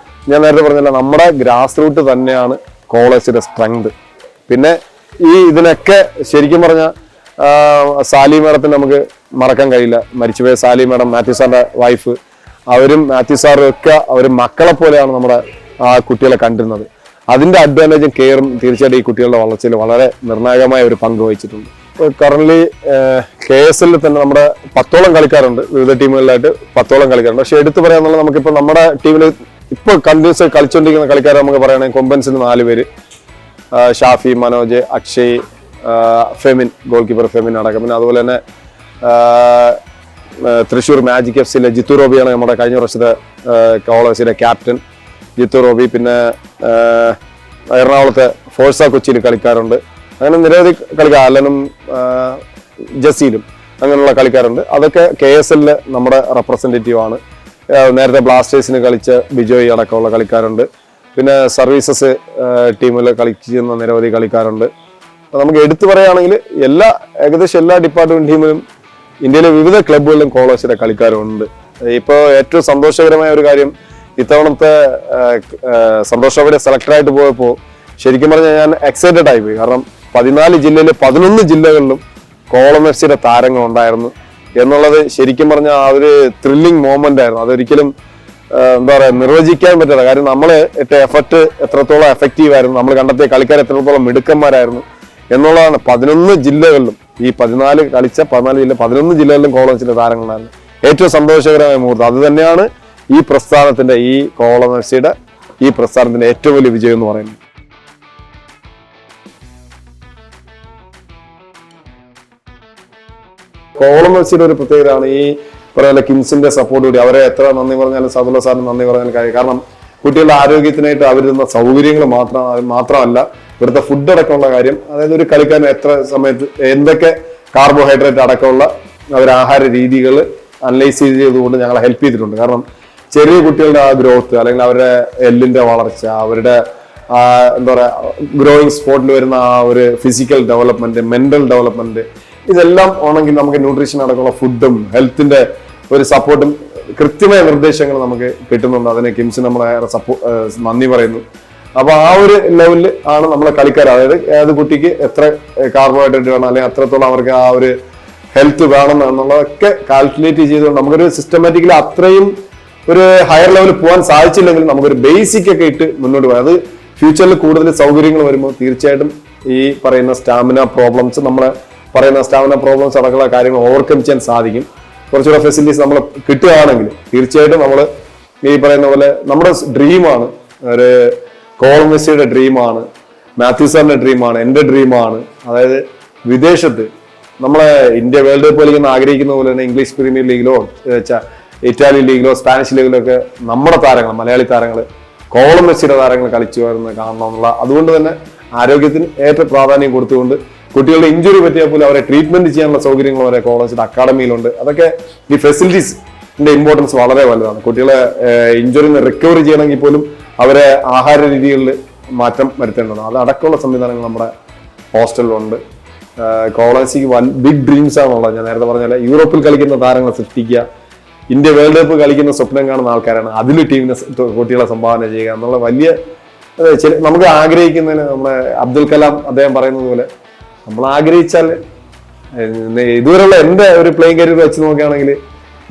ഞാൻ നേരത്തെ പറഞ്ഞില്ല, നമ്മുടെ ഗ്രാസ് റൂട്ട് തന്നെയാണ് കോളേജിന്റെ സ്ട്രെങ്ത്. പിന്നെ ഇതിനൊക്കെ ശരിക്കും പറഞ്ഞാൽ സാലി മാഡത്തിന് നമുക്ക് മറക്കാൻ കഴിയില്ല. മരിച്ചുപോയ സാലി മാഡം, മാത്യു സാറിന്റെ വൈഫ്, അവരും മാത്യു സാറും ഒക്കെ അവർ മക്കളെ പോലെയാണ് നമ്മുടെ ആ കുട്ടികളെ കണ്ടിരുന്നത്. അതിന്റെ അഡ്വാൻറ്റേജും കെയറും തീർച്ചയായിട്ടും ഈ കുട്ടികളുടെ വളർച്ചയിൽ വളരെ നിർണായകമായ ഒരു പങ്ക് വഹിച്ചിട്ടുണ്ട്. കറന്റ് KSL തന്നെ നമ്മുടെ 10ഓളം കളിക്കാരുണ്ട്. വിവിധ ടീമുകളിലായിട്ട് 10ഓളം കളിക്കാരുണ്ട്. പക്ഷെ എടുത്തു പറയാന്നുള്ളത്, നമുക്കിപ്പോൾ നമ്മുടെ ടീമിൽ ഇപ്പോൾ കണ്ടിന്യൂസ് കളിച്ചുകൊണ്ടിരിക്കുന്ന കളിക്കാരെ നമുക്ക് പറയുകയാണെങ്കിൽ കൊമ്പൻസിന് 4 പേര്, ഷാഫി, മനോജ്, അക്ഷയ്, ഫെമിൻ, ഗോൾ കീപ്പർ ഫെമിൻ അടക്കം. പിന്നെ അതുപോലെ തന്നെ തൃശ്ശൂർ മാജിക് FCയിലെ ജിത്തു റോബിയാണ് നമ്മുടെ കഴിഞ്ഞ വർഷത്തെ കോളേജിലെ ക്യാപ്റ്റൻ ജിത്തു റോബി. പിന്നെ എറണാകുളത്തെ ഫോഴ്സ കൊച്ചിയിൽ കളിക്കാറുണ്ട്. അങ്ങനെ നിരവധി കളിക്കാർ, അല്ലനും ജസീലും അങ്ങനെയുള്ള കളിക്കാരുണ്ട്. അതൊക്കെ KSL നമ്മുടെ റെപ്രസെൻറ്റേറ്റീവ് ആണ്. നേരത്തെ ബ്ലാസ്റ്റേഴ്സിന് കളിച്ച ബിജോയ് അടക്കമുള്ള കളിക്കാരുണ്ട്. പിന്നെ സർവീസസ് ടീമിൽ കളിക്കുന്ന നിരവധി കളിക്കാരുണ്ട്. നമുക്ക് എടുത്തു പറയുകയാണെങ്കിൽ ഏകദേശം എല്ലാ ഡിപ്പാർട്ട്മെന്റ് ടീമിലും ഇന്ത്യയിലെ വിവിധ ക്ലബ്ബുകളിലും കോളേജിലെ കളിക്കാരുണ്ട്. ഇപ്പോൾ ഏറ്റവും സന്തോഷകരമായ ഒരു കാര്യം, ഇത്തവണത്തെ സന്തോഷ് ട്രോഫിയുടെ സെലക്ടറായിട്ട് പോയപ്പോൾ ശരിക്കും പറഞ്ഞാൽ ഞാൻ എക്സൈറ്റഡ് ആയിപ്പോയി. കാരണം 14 ജില്ലയിൽ 11 ജില്ലകളിലും കോളം എഫ്സിയുടെ താരങ്ങൾ ഉണ്ടായിരുന്നു എന്നുള്ളത് ശരിക്കും പറഞ്ഞാൽ ആ ഒരു ത്രില്ലിംഗ് മൊമെന്റ് ആയിരുന്നു. അതൊരിക്കലും എന്താ പറയുക നിർവചിക്കാൻ പറ്റില്ല. കാര്യം നമ്മൾ ഇട്ട എഫർട്ട് എത്രത്തോളം എഫക്റ്റീവ് ആയിരുന്നു, നമ്മൾ കണ്ടെത്തിയ കളിക്കാർ എത്രത്തോളം മിടുക്കന്മാരായിരുന്നു എന്നുള്ളതാണ്. 11 ജില്ലകളിലും ഈ 14 ജില്ല 11 ജില്ലകളിലും കോളം എഫ്സിയുടെ താരങ്ങളായിരുന്നു. ഏറ്റവും സന്തോഷകരമായ മുഹൂർത്തം അത് തന്നെയാണ് ഈ പ്രസ്ഥാനത്തിന്റെ, ഈ കോളം എഫ്സിയുടെ ഈ പ്രസ്ഥാനത്തിന്റെ ഏറ്റവും വലിയ വിജയം എന്ന് പറയുന്നത്. കോളം എഫ്സിയുടെ ഒരു പ്രത്യേകതയാണ് ഈ പറയുന്ന കിംസിന്റെ സപ്പോർട്ട് കൂടി. അവരെ എത്ര നന്ദി പറഞ്ഞാലും സദുള്ള സാറിന് നന്ദി പറഞ്ഞാലും കാര്യം. കാരണം കുട്ടികളുടെ ആരോഗ്യത്തിനായിട്ട് അവരുന്ന സൗകര്യങ്ങൾ മാത്രമല്ല ഇവിടുത്തെ ഫുഡ് അടക്കമുള്ള കാര്യം. അതായത് ഒരു കളിക്കാരൻ എത്ര സമയത്ത് എന്തൊക്കെ കാർബോഹൈഡ്രേറ്റ് അടക്കമുള്ള അവരുടെ ആഹാര രീതികൾ അനലൈസ് ചെയ്തുകൊണ്ട് ഞങ്ങളെ ഹെൽപ്പ് ചെയ്തിട്ടുണ്ട്. കാരണം ചെറിയ കുട്ടികളുടെ ആ ഗ്രോത്ത്, അല്ലെങ്കിൽ അവരുടെ എല്ലിന്റെ വളർച്ച, അവരുടെ എന്താ പറയാ ഗ്രോയിങ് സ്പോട്ടിൽ വരുന്ന ആ ഒരു ഫിസിക്കൽ ഡെവലപ്മെന്റ്, മെന്റൽ ഡെവലപ്മെന്റ്, ഇതെല്ലാം ആണെങ്കിൽ നമുക്ക് ന്യൂട്രീഷൻ അടക്കമുള്ള ഫുഡും ഹെൽത്തിന്റെ ഒരു സപ്പോർട്ടും കൃത്യമായ നിർദ്ദേശങ്ങൾ നമുക്ക് കിട്ടുന്നുണ്ട്. അതിന് കിംസ് നമ്മളെ നന്ദി പറയുന്നു. അപ്പൊ ആ ഒരു ലെവലിൽ ആണ് നമ്മളെ കളിക്കാർ, അതായത് ഏത് കുട്ടിക്ക് എത്ര കാർബോഹൈഡ്രേറ്റ് വേണം, അല്ലെങ്കിൽ അത്രത്തോളം അവർക്ക് ആ ഒരു ഹെൽത്ത് വേണം എന്നുള്ളതൊക്കെ കാൽക്കുലേറ്റ് ചെയ്തുകൊണ്ട് നമുക്കൊരു സിസ്റ്റമാറ്റിക്കലി അത്രയും ഒരു ഹയർ ലെവലിൽ പോകാൻ സാധിച്ചില്ലെങ്കിൽ നമുക്കൊരു ബേസിക് ഒക്കെ ഇട്ട് മുന്നോട്ട് പോകാം. അത് ഫ്യൂച്ചറിൽ കൂടുതൽ സൗകര്യങ്ങൾ വരുമ്പോൾ തീർച്ചയായിട്ടും ഈ പറയുന്ന സ്റ്റാമിന പ്രോബ്ലംസ്, നമ്മളെ പറയുന്ന സ്റ്റാമിന പ്രോബ്ലംസ് അടക്കമുള്ള കാര്യങ്ങൾ ഓവർകം ചെയ്യാൻ സാധിക്കും. കുറച്ചുകൂടെ ഫെസിലിറ്റീസ് നമ്മൾ കിട്ടുകയാണെങ്കിൽ തീർച്ചയായിട്ടും നമ്മൾ ഈ പറയുന്ന പോലെ നമ്മുടെ ഡ്രീമാണ്, ഒരു കോളൻ മെസ്സിയുടെ ഡ്രീമാണ്, മാത്യു സാറിന്റെ ഡ്രീമാണ്, എൻ്റെ ഡ്രീമാണ്. അതായത് വിദേശത്ത് നമ്മളെ ഇന്ത്യ വേൾഡ് കപ്പ് കളിക്കുന്ന ആഗ്രഹിക്കുന്ന പോലെ തന്നെ ഇംഗ്ലീഷ് പ്രീമിയർ ലീഗിലോ ഇറ്റാലിയൻ ലീഗിലോ സ്പാനിഷ് ലീഗിലോ ഒക്കെ നമ്മുടെ താരങ്ങൾ, മലയാളി താരങ്ങൾ, കോളൻ മെസ്സിയുടെ താരങ്ങൾ കളിച്ചു വരുന്നത് കാണണം എന്നുള്ള, അതുകൊണ്ട് തന്നെ ആരോഗ്യത്തിന് ഏറ്റവും പ്രാധാന്യം കൊടുത്തുകൊണ്ട് കുട്ടികളുടെ ഇഞ്ചുറി പറ്റിയാൽ പോലും അവരെ ട്രീറ്റ്മെന്റ് ചെയ്യാനുള്ള സൗകര്യങ്ങൾ വരെ കോളേജിന്റെ അക്കാഡമിയിലുണ്ട്. അതൊക്കെ ഈ ഫെസിലിറ്റീസിന്റെ ഇമ്പോർട്ടൻസ് വളരെ വലുതാണ്. കുട്ടികളെ ഇഞ്ചുറിന്ന് റിക്കവറി ചെയ്യണമെങ്കിൽ പോലും അവരെ ആഹാര രീതികളിൽ മാറ്റം വരുത്തേണ്ടതാണ്. അത് അടക്കമുള്ള സംവിധാനങ്ങൾ നമ്മുടെ ഹോസ്റ്റലിലുണ്ട്. കോളേജിക്ക് ബിഗ് ഡ്രീംസ് ആണുള്ളത്. ഞാൻ നേരത്തെ പറഞ്ഞ പോലെ യൂറോപ്പിൽ കളിക്കുന്ന താരങ്ങളെ സൃഷ്ടിക്കുക, ഇന്ത്യ വേൾഡ് കപ്പ് കളിക്കുന്ന സ്വപ്നം കാണുന്ന ആൾക്കാരാണ്. അതിൽ ടീമിനെ കുട്ടികളെ സംഭാവന ചെയ്യുക എന്നുള്ള വലിയ നമുക്ക് ആഗ്രഹിക്കുന്നതിന് നമ്മുടെ അബ്ദുൽ കലാം അദ്ദേഹം പറയുന്നത് പോലെ നമ്മൾ ആഗ്രഹിച്ചാൽ, ഇതുവരെയുള്ള എൻ്റെ ഒരു പ്ലേയിങ് കരിയർ വെച്ച് നോക്കുകയാണെങ്കിൽ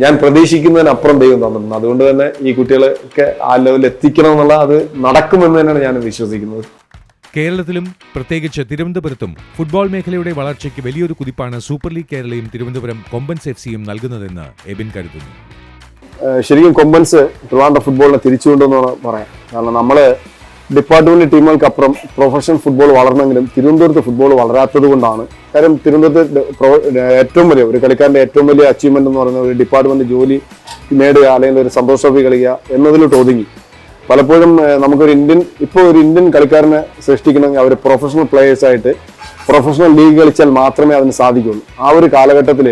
ഞാൻ പ്രതീക്ഷിക്കുന്നതിനപ്പുറം ദൈവം തന്നിട്ടുണ്ട്. അതുകൊണ്ട് തന്നെ ഈ കുട്ടികളൊക്കെ ആ ലെവലിൽ എത്തിക്കണം എന്നുള്ള, അത് നടക്കുമെന്ന് തന്നെയാണ് ഞാൻ വിശ്വസിക്കുന്നത്. കേരളത്തിലും പ്രത്യേകിച്ച് തിരുവനന്തപുരത്തും ഫുട്ബോൾ മേഖലയുടെ വളർച്ചയ്ക്ക് വലിയൊരു കുതിപ്പാണ് സൂപ്പർ ലീഗ് കേരളയും തിരുവനന്തപുരം കൊമ്പൻസ് FC-യും നൽകുന്നതെന്ന് എബിൻ കരുതുന്നു. ശരിക്കും കൊമ്പൻസ് ട്രിവാൻഡ്രം ഫുട്ബോളിനെ തിരിച്ചുകൊണ്ടെന്നാണ് പറയാം. കാരണം നമ്മള് ഡിപ്പാർട്ട്മെന്റ് ടീമുകൾക്കപ്പുറം പ്രൊഫഷണൽ ഫുട്ബോൾ വളർന്നെങ്കിലും തിരുവനന്തപുരത്ത് ഫുട്ബോൾ വളരാത്തത് കൊണ്ടാണ്. കാര്യം തിരുവനന്തപുരത്ത് ഏറ്റവും വലിയ ഒരു കളിക്കാരന്റെ ഏറ്റവും വലിയ അച്ചീവ്മെന്റ് എന്ന് പറയുന്നത് ഒരു ഡിപ്പാർട്ട്മെന്റ് ജോലി നേടുക, അല്ലെങ്കിൽ ഒരു സന്തോഷ ട്രോഫി കളിക്കുക എന്നതിലോട്ട് ഒതുങ്ങി. പലപ്പോഴും നമുക്കൊരു ഇന്ത്യൻ കളിക്കാരനെ സൃഷ്ടിക്കണമെങ്കിൽ അവർ പ്രൊഫഷണൽ പ്ലേയേഴ്സ് ആയിട്ട് പ്രൊഫഷണൽ ലീഗ് കളിച്ചാൽ മാത്രമേ അതിന് സാധിക്കുള്ളൂ. ആ ഒരു കാലഘട്ടത്തിൽ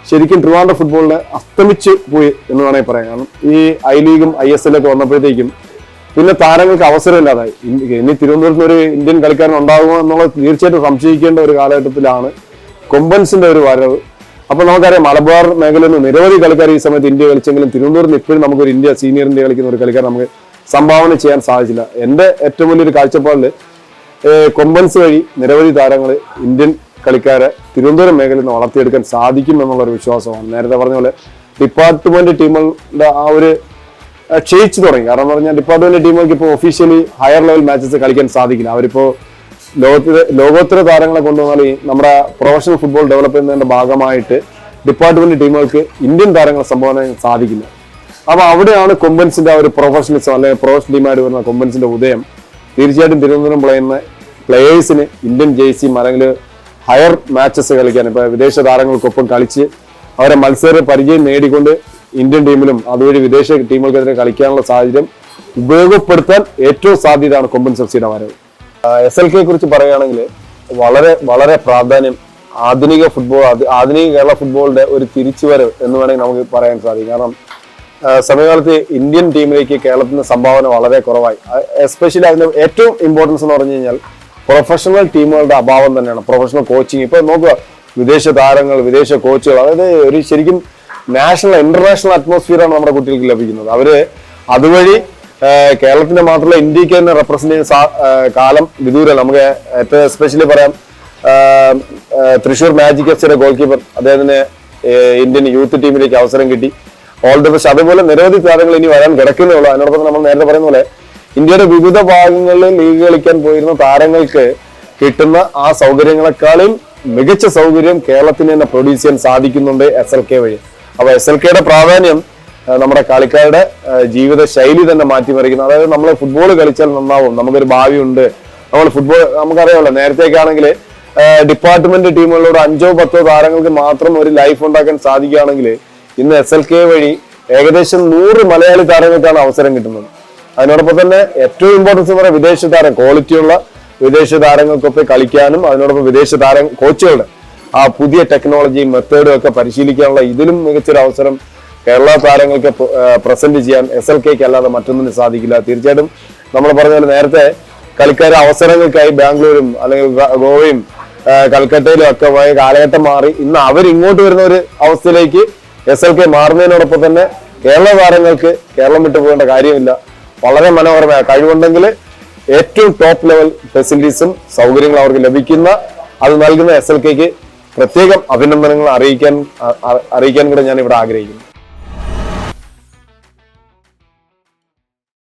ശരിക്കും ട്രിവാൻഡ്രം ഫുട്ബോളിനെ അസ്തമിച്ച് പോയി എന്ന് വേണമെങ്കിൽ പറയാം. കാരണം ഈ ഐ ലീഗും ISL ഒക്കെ വന്നപ്പോഴത്തേക്കും പിന്നെ താരങ്ങൾക്ക് അവസരമില്ലാതായി. ഇനി തിരുവനന്തപുരത്ത് ഒരു ഇന്ത്യൻ കളിക്കാരൻ ഉണ്ടാകുമോ എന്നുള്ളത് തീർച്ചയായിട്ടും സംശയിക്കേണ്ട ഒരു കാലഘട്ടത്തിലാണ് കൊമ്പൻസിന്റെ ഒരു വരവ്. അപ്പൊ നമുക്കറിയാം മലബാർ മേഖലയിൽ നിന്ന് നിരവധി കളിക്കാർ ഈ സമയത്ത് ഇന്ത്യ കളിച്ചെങ്കിലും തിരുവനന്തപുരത്ത് ഇപ്പോഴും നമുക്കൊരു സീനിയർ ഇന്ത്യ കളിക്കുന്ന ഒരു കളിക്കാരൻ നമുക്ക് സംഭാവന ചെയ്യാൻ സാധിച്ചില്ല. എൻ്റെ ഏറ്റവും വലിയൊരു കാഴ്ചപ്പാടിൽ കൊമ്പൻസ് വഴി നിരവധി താരങ്ങൾ ഇന്ത്യൻ കളിക്കാരെ തിരുവനന്തപുരം മേഖലയിൽ നിന്ന് വളർത്തിയെടുക്കാൻ സാധിക്കും എന്നുള്ളൊരു വിശ്വാസമാണ്. നേരത്തെ പറഞ്ഞ പോലെ ഡിപ്പാർട്ട്മെന്റ് ടീമുകളുടെ ആ ഒരു ക്ഷയിച്ചു തുടങ്ങി. കാരണം എന്ന് പറഞ്ഞാൽ ഡിപ്പാർട്ട്മെന്റ് ടീമുകൾക്ക് ഇപ്പോൾ ഒഫീഷ്യലി ഹയർ ലെവൽ മാച്ചസ് കളിക്കാൻ സാധിക്കില്ല. അവരിപ്പോ ലോകോത്തര താരങ്ങളെ കൊണ്ടുവന്നാൽ നമ്മുടെ പ്രൊഫഷണൽ ഫുട്ബോൾ ഡെവലപ്പ് ചെയ്യുന്നതിന്റെ ഭാഗമായിട്ട് ഡിപ്പാർട്ട്മെന്റ് ടീമുകൾക്ക് ഇന്ത്യൻ താരങ്ങളെ സംഭാവന ചെയ്യാൻ സാധിക്കില്ല. അപ്പൊ അവിടെയാണ് കൊമ്പൻസിന്റെ ആ ഒരു പ്രൊഫഷണലിസം അല്ലെങ്കിൽ പ്രൊഫഷണൽ ടീമായിട്ട് വരുന്ന കൊമ്പൻസിന്റെ ഉദയം. തീർച്ചയായിട്ടും തിരുവനന്തപുരം പ്ലേയേഴ്സിന് ഇന്ത്യൻ ജേഴ്സിയും അല്ലെങ്കിൽ ഹയർ മാച്ചസ് കളിക്കാൻ, ഇപ്പൊ വിദേശ താരങ്ങൾക്കൊപ്പം കളിച്ച് അവരെ മത്സര പരിചയം നേടിക്കൊണ്ട് ഇന്ത്യൻ ടീമിലും അതുവഴി വിദേശ ടീമുകൾക്കെതിരെ കളിക്കാനുള്ള സാഹചര്യം ഉപയോഗപ്പെടുത്താൻ ഏറ്റവും സാധ്യതയാണ് കൊമ്പൻസ് FC-യുടെ വരവ്. SLK കുറിച്ച് പറയുകയാണെങ്കിൽ വളരെ വളരെ പ്രാധാന്യം ആധുനിക കേരള ഫുട്ബോളിന്റെ ഒരു തിരിച്ചുവരവ് എന്ന് വേണമെങ്കിൽ നമുക്ക് പറയാൻ സാധിക്കും. കാരണം സമയകാലത്ത് ഇന്ത്യൻ ടീമിലേക്ക് കേരളത്തിന്റെ സംഭാവന വളരെ കുറവായി. എസ്പെഷ്യലി അതിന്റെ ഏറ്റവും ഇമ്പോർട്ടൻസ് എന്ന് പറഞ്ഞു കഴിഞ്ഞാൽ പ്രൊഫഷണൽ ടീമുകളുടെ അഭാവം തന്നെയാണ്. പ്രൊഫഷണൽ കോച്ചിങ് ഇപ്പൊ നോക്കുക, വിദേശ താരങ്ങൾ, വിദേശ കോച്ചുകൾ, അതായത് ഒരു ശരിക്കും ഇന്റർനാഷണൽ അറ്റ്മോസ്ഫിയറാണ് നമ്മുടെ കുട്ടികൾക്ക് ലഭിക്കുന്നത്. അവര് അതുവഴി കേരളത്തിന്റെ മാത്രമല്ല ഇന്ത്യക്ക് തന്നെ റെപ്രസെന്റ് ചെയ്യുന്ന കാലം വിദൂരം. നമുക്ക് ഏറ്റവും എസ്പെഷ്യലി പറയാം, തൃശ്ശൂർ മാജിക് FC-യുടെ ഗോൾ കീപ്പർ, അദ്ദേഹത്തിന് ഇന്ത്യൻ യൂത്ത് ടീമിലേക്ക് അവസരം കിട്ടി. All the best. അതുപോലെ നിരവധി താരങ്ങൾ ഇനി വരാൻ കിടക്കുന്നേ ഉള്ളൂ. അതിനോടൊപ്പം നമ്മൾ നേരത്തെ പറയുന്ന പോലെ ഇന്ത്യയുടെ വിവിധ ഭാഗങ്ങളിൽ ലീഗ് കളിക്കാൻ പോയിരുന്ന താരങ്ങൾക്ക് കിട്ടുന്ന ആ സൗകര്യങ്ങളെക്കാളും മികച്ച സൗകര്യം കേരളത്തിന് തന്നെ പ്രൊഡ്യൂസ് ചെയ്യാൻ സാധിക്കുന്നുണ്ട് SLK വഴി. അപ്പൊ SLK-യുടെ പ്രാധാന്യം നമ്മുടെ കളിക്കാരുടെ ജീവിത ശൈലി തന്നെ മാറ്റിമറിക്കുന്നു. അതായത് നമ്മൾ ഫുട്ബോൾ കളിച്ചാൽ നന്നാവും, നമുക്കൊരു ഭാവിയുണ്ട്. നമ്മൾ ഫുട്ബോൾ നമുക്കറിയാമല്ലോ, നേരത്തേക്കാണെങ്കിൽ ഡിപ്പാർട്ട്മെന്റ് ടീമുകളോട് 5-10 താരങ്ങൾക്ക് മാത്രം ഒരു ലൈഫ് ഉണ്ടാക്കാൻ സാധിക്കുകയാണെങ്കിൽ ഇന്ന് SLK വഴി ഏകദേശം 100 മലയാളി താരങ്ങൾക്കാണ് അവസരം കിട്ടുന്നത്. അതിനോടൊപ്പം തന്നെ ഏറ്റവും ഇമ്പോർട്ടൻസ് എന്ന് പറയുന്നത് വിദേശ താരം, ക്വാളിറ്റിയുള്ള വിദേശ താരങ്ങൾക്കൊപ്പം കളിക്കാനും അതിനോടൊപ്പം വിദേശ കോച്ചുകളുടെ ആ പുതിയ ടെക്നോളജിയും മെത്തേഡും ഒക്കെ പരിശീലിക്കാനുള്ള ഇതിലും മികച്ചൊരു അവസരം കേരള താരങ്ങൾക്ക് പ്രസന്റ് ചെയ്യാൻ SLK-ക്ക് അല്ലാതെ മറ്റൊന്നിനും സാധിക്കില്ല. തീർച്ചയായിട്ടും നമ്മൾ പറഞ്ഞ പോലെ നേരത്തെ കളിക്കാർ അവസരങ്ങൾക്കായി ബാംഗ്ലൂരും അല്ലെങ്കിൽ ഗോവയും കൽക്കട്ടയിലും ഒക്കെ പോയ കാലഘട്ടം മാറി ഇന്ന് അവരിങ്ങോട്ട് വരുന്ന ഒരു അവസ്ഥയിലേക്ക് SLK മാറുന്നതിനോടൊപ്പം തന്നെ കേരള താരങ്ങൾക്ക് കേരളം വിട്ടു പോകേണ്ട കാര്യമില്ല. വളരെ മനോഹരമായ കഴിവുണ്ടെങ്കിൽ ഏറ്റവും ടോപ്പ് ലെവൽ ഫെസിലിറ്റീസും സൗകര്യങ്ങളും അവർക്ക് ലഭിക്കുന്ന അത് നൽകുന്ന SLKക്ക് പ്രത്യേകം അഭിനന്ദനങ്ങൾ അറിയിക്കാൻ കൂടെ ഞാൻ ഇവിടെ ആഗ്രഹിക്കുന്നു.